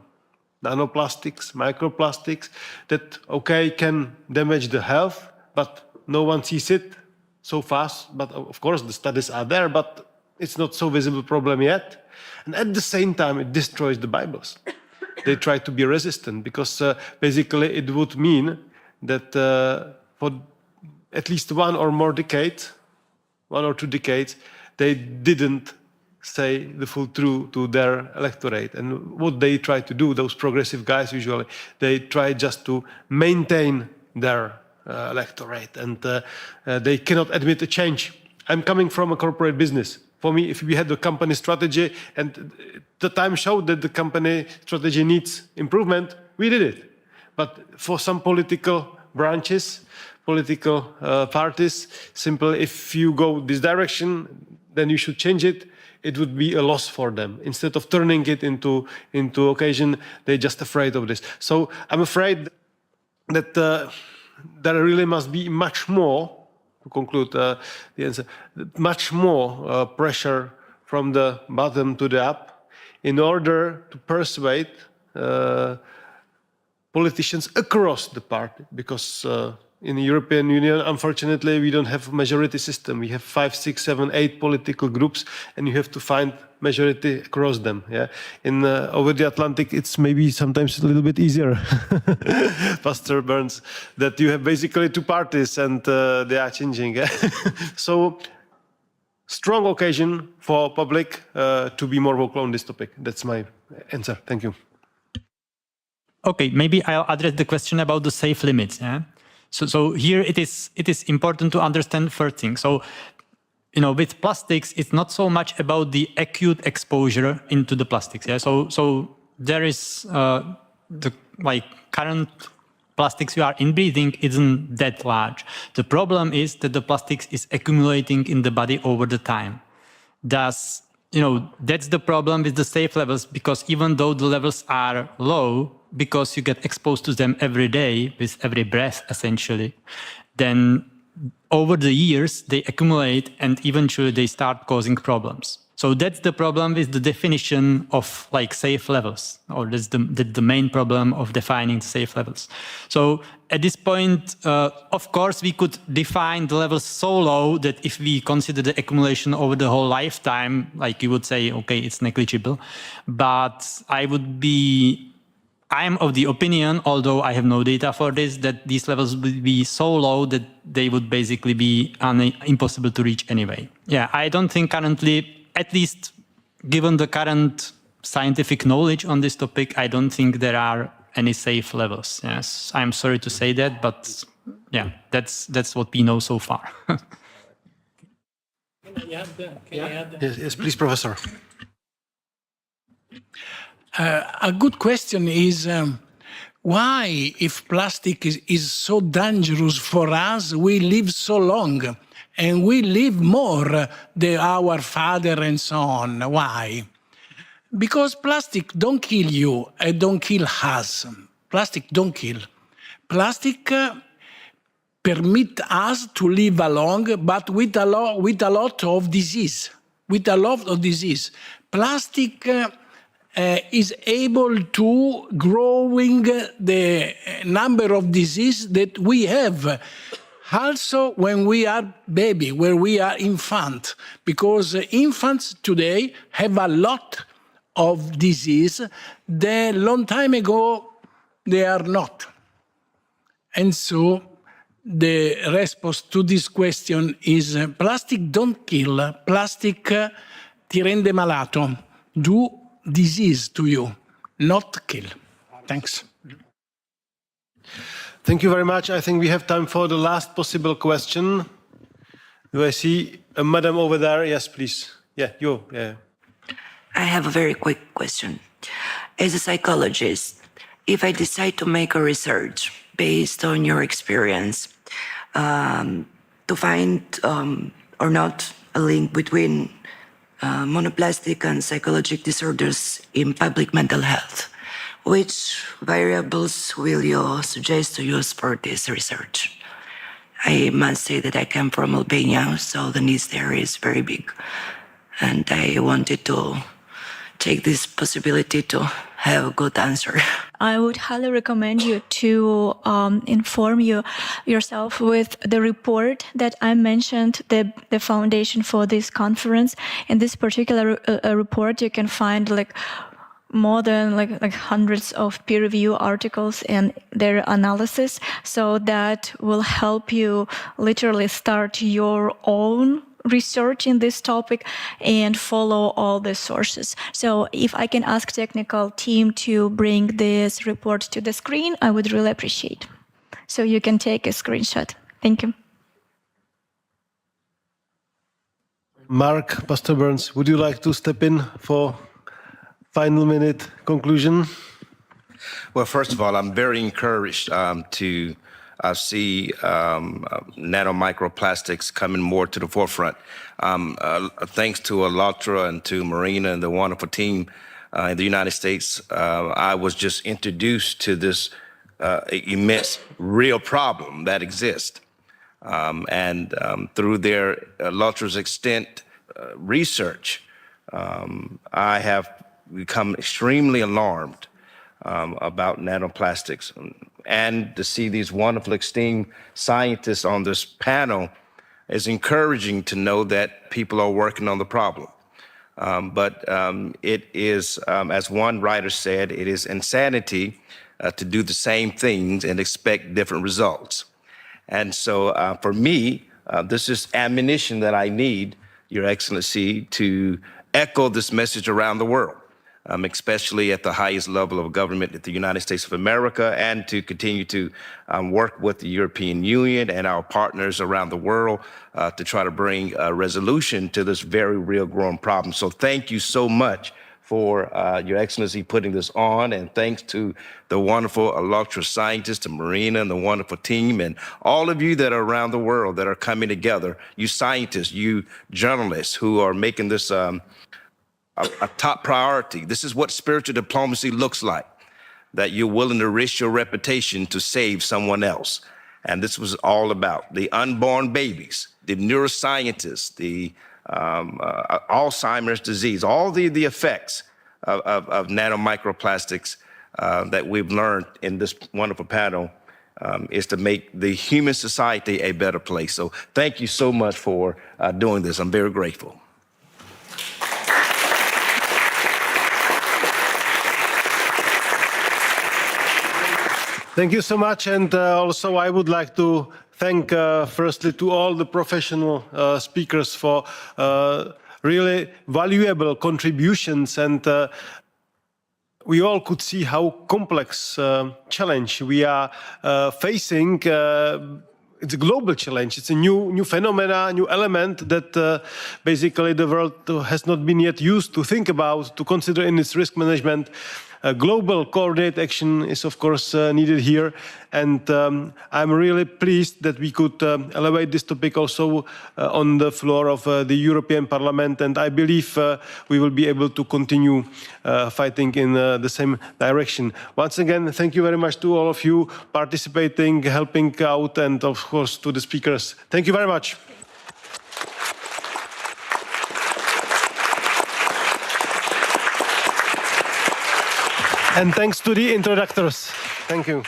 nanoplastics, microplastics, that, okay, can damage the health, but no one sees it so fast, but of course the studies are there, but it's not so visible problem yet. And at the same time, it destroys the Bibles. They try to be resistant because basically it would mean that for at least 1 or 2 decades, they didn't say the full truth to their electorate. And what they try to do, those progressive guys usually, they try just to maintain their electorate, and they cannot admit a change. I'm coming from a corporate business. For me, if we had the company strategy and the time showed that the company strategy needs improvement, we did it. But for some political branches, political parties, simple, if you go this direction, then you should change it. It would be a loss for them. Instead of turning it into occasion, they're just afraid of this. So I'm afraid that there really must be much more, to conclude the answer, much more pressure from the bottom to the up in order to persuade politicians across the party, because in the European Union, unfortunately, we don't have a majority system. We have 5, 6, 7, 8 political groups, and you have to find majority across them. Yeah, in over the Atlantic, it's maybe sometimes a little bit easier. Pastor Burns, that you have basically 2 parties, and they are changing. So, strong occasion for public to be more vocal on this topic. That's my answer. Thank you. Okay, maybe I'll address the question about the safe limits. Yeah? So here it is important to understand first thing. So, with plastics, it's not so much about the acute exposure into the plastics. Yeah. So there is the current plastics you are inbreathing isn't that large. The problem is that the plastics is accumulating in the body over the time. Thus, that's the problem with the safe levels, because even though the levels are low, because you get exposed to them every day with every breath, essentially, then over the years, they accumulate and eventually they start causing problems. So that's the problem with the definition of safe levels, or that's the main problem of defining the safe levels. So at this point, of course, we could define the levels so low that if we consider the accumulation over the whole lifetime, you would say, okay, it's negligible. But I'm of the opinion, although I have no data for this, that these levels would be so low that they would basically be impossible to reach anyway. Yeah, I don't think currently, at least given the current scientific knowledge on this topic, I don't think there are any safe levels. Yes, I'm sorry to say that, but yeah, that's what we know so far. Can I add? Yes, please, Professor. A good question is why, if plastic is so dangerous for us, we live so long and we live more than our father and so on. Why? Because plastic don't kill you and don't kill us. Plastic don't kill. Plastic permit us to live along, but with a lot of disease. With a lot of disease. Plastic is able to growing the number of disease that we have. Also when we are baby, when we are infant, because infants today have a lot of disease that long time ago they are not. And so the response to this question is plastic don't kill, plastic ti rende malato, do disease to you, not kill. Thanks. Thank you very much. I think we have time for the last possible question. Do I see a madam over there? Yes, please. Yeah, you. Yeah. I have a very quick question. As a psychologist, if I decide to make a research based on your experience to find or not a link between monoplastic and psychological disorders in public mental health, which variables will you suggest to use for this research? I must say that I come from Albania, so the needs there is very big. And I wanted to take this possibility to have a good answer. I would highly recommend you to inform yourself with the report that I mentioned, the foundation for this conference. In this particular report, you can find more than like hundreds of peer-reviewed articles and their analysis. So that will help you literally start your own research in this topic and follow all the sources. So if I can ask technical team to bring this report to the screen, I would really appreciate. So you can take a screenshot. Thank you. Mark, Pastor Burns, would you like to step in for final minute conclusion? Well, first of all, I'm very encouraged to see nanomicroplastics coming more to the forefront. Thanks to ALLATRA and to Marina and the wonderful team in the United States, I was just introduced to this immense real problem that exists. Through their ALLATRA's extent research, I have become extremely alarmed about nanoplastics, and to see these wonderful esteemed scientists on this panel is encouraging to know that people are working on the problem. But it is, as one writer said, it is insanity to do the same things and expect different results. And so for me, this is ammunition that I need, Your Excellency, to echo this message around the world. Especially at the highest level of government at the United States of America, and to continue to work with the European Union and our partners around the world to try to bring a resolution to this very real growing problem. So thank you so much for Your Excellency putting this on, and thanks to the wonderful ALLATRA scientists, and Marina and the wonderful team, and all of you that are around the world that are coming together, you scientists, you journalists who are making this a top priority. This is what spiritual diplomacy looks like, that you're willing to risk your reputation to save someone else. And this was all about the unborn babies, the neuroscientists, the Alzheimer's disease, all the effects of nanomicroplastics that we've learned in this wonderful panel is to make the human society a better place. So thank you so much for doing this. I'm very grateful. Thank you so much, and also I would like to thank firstly to all the professional speakers for really valuable contributions, and we all could see how complex challenge we are facing. It's a global challenge. It's a new phenomena, new element that basically the world has not been yet used to think about, to consider in its risk management. Global coordinated action is, of course, needed here, and I'm really pleased that we could elevate this topic also on the floor of the European Parliament, and I believe we will be able to continue fighting in the same direction. Once again, thank you very much to all of you participating, helping out, and of course to the speakers. Thank you very much. And thanks to the introductors. Thank you.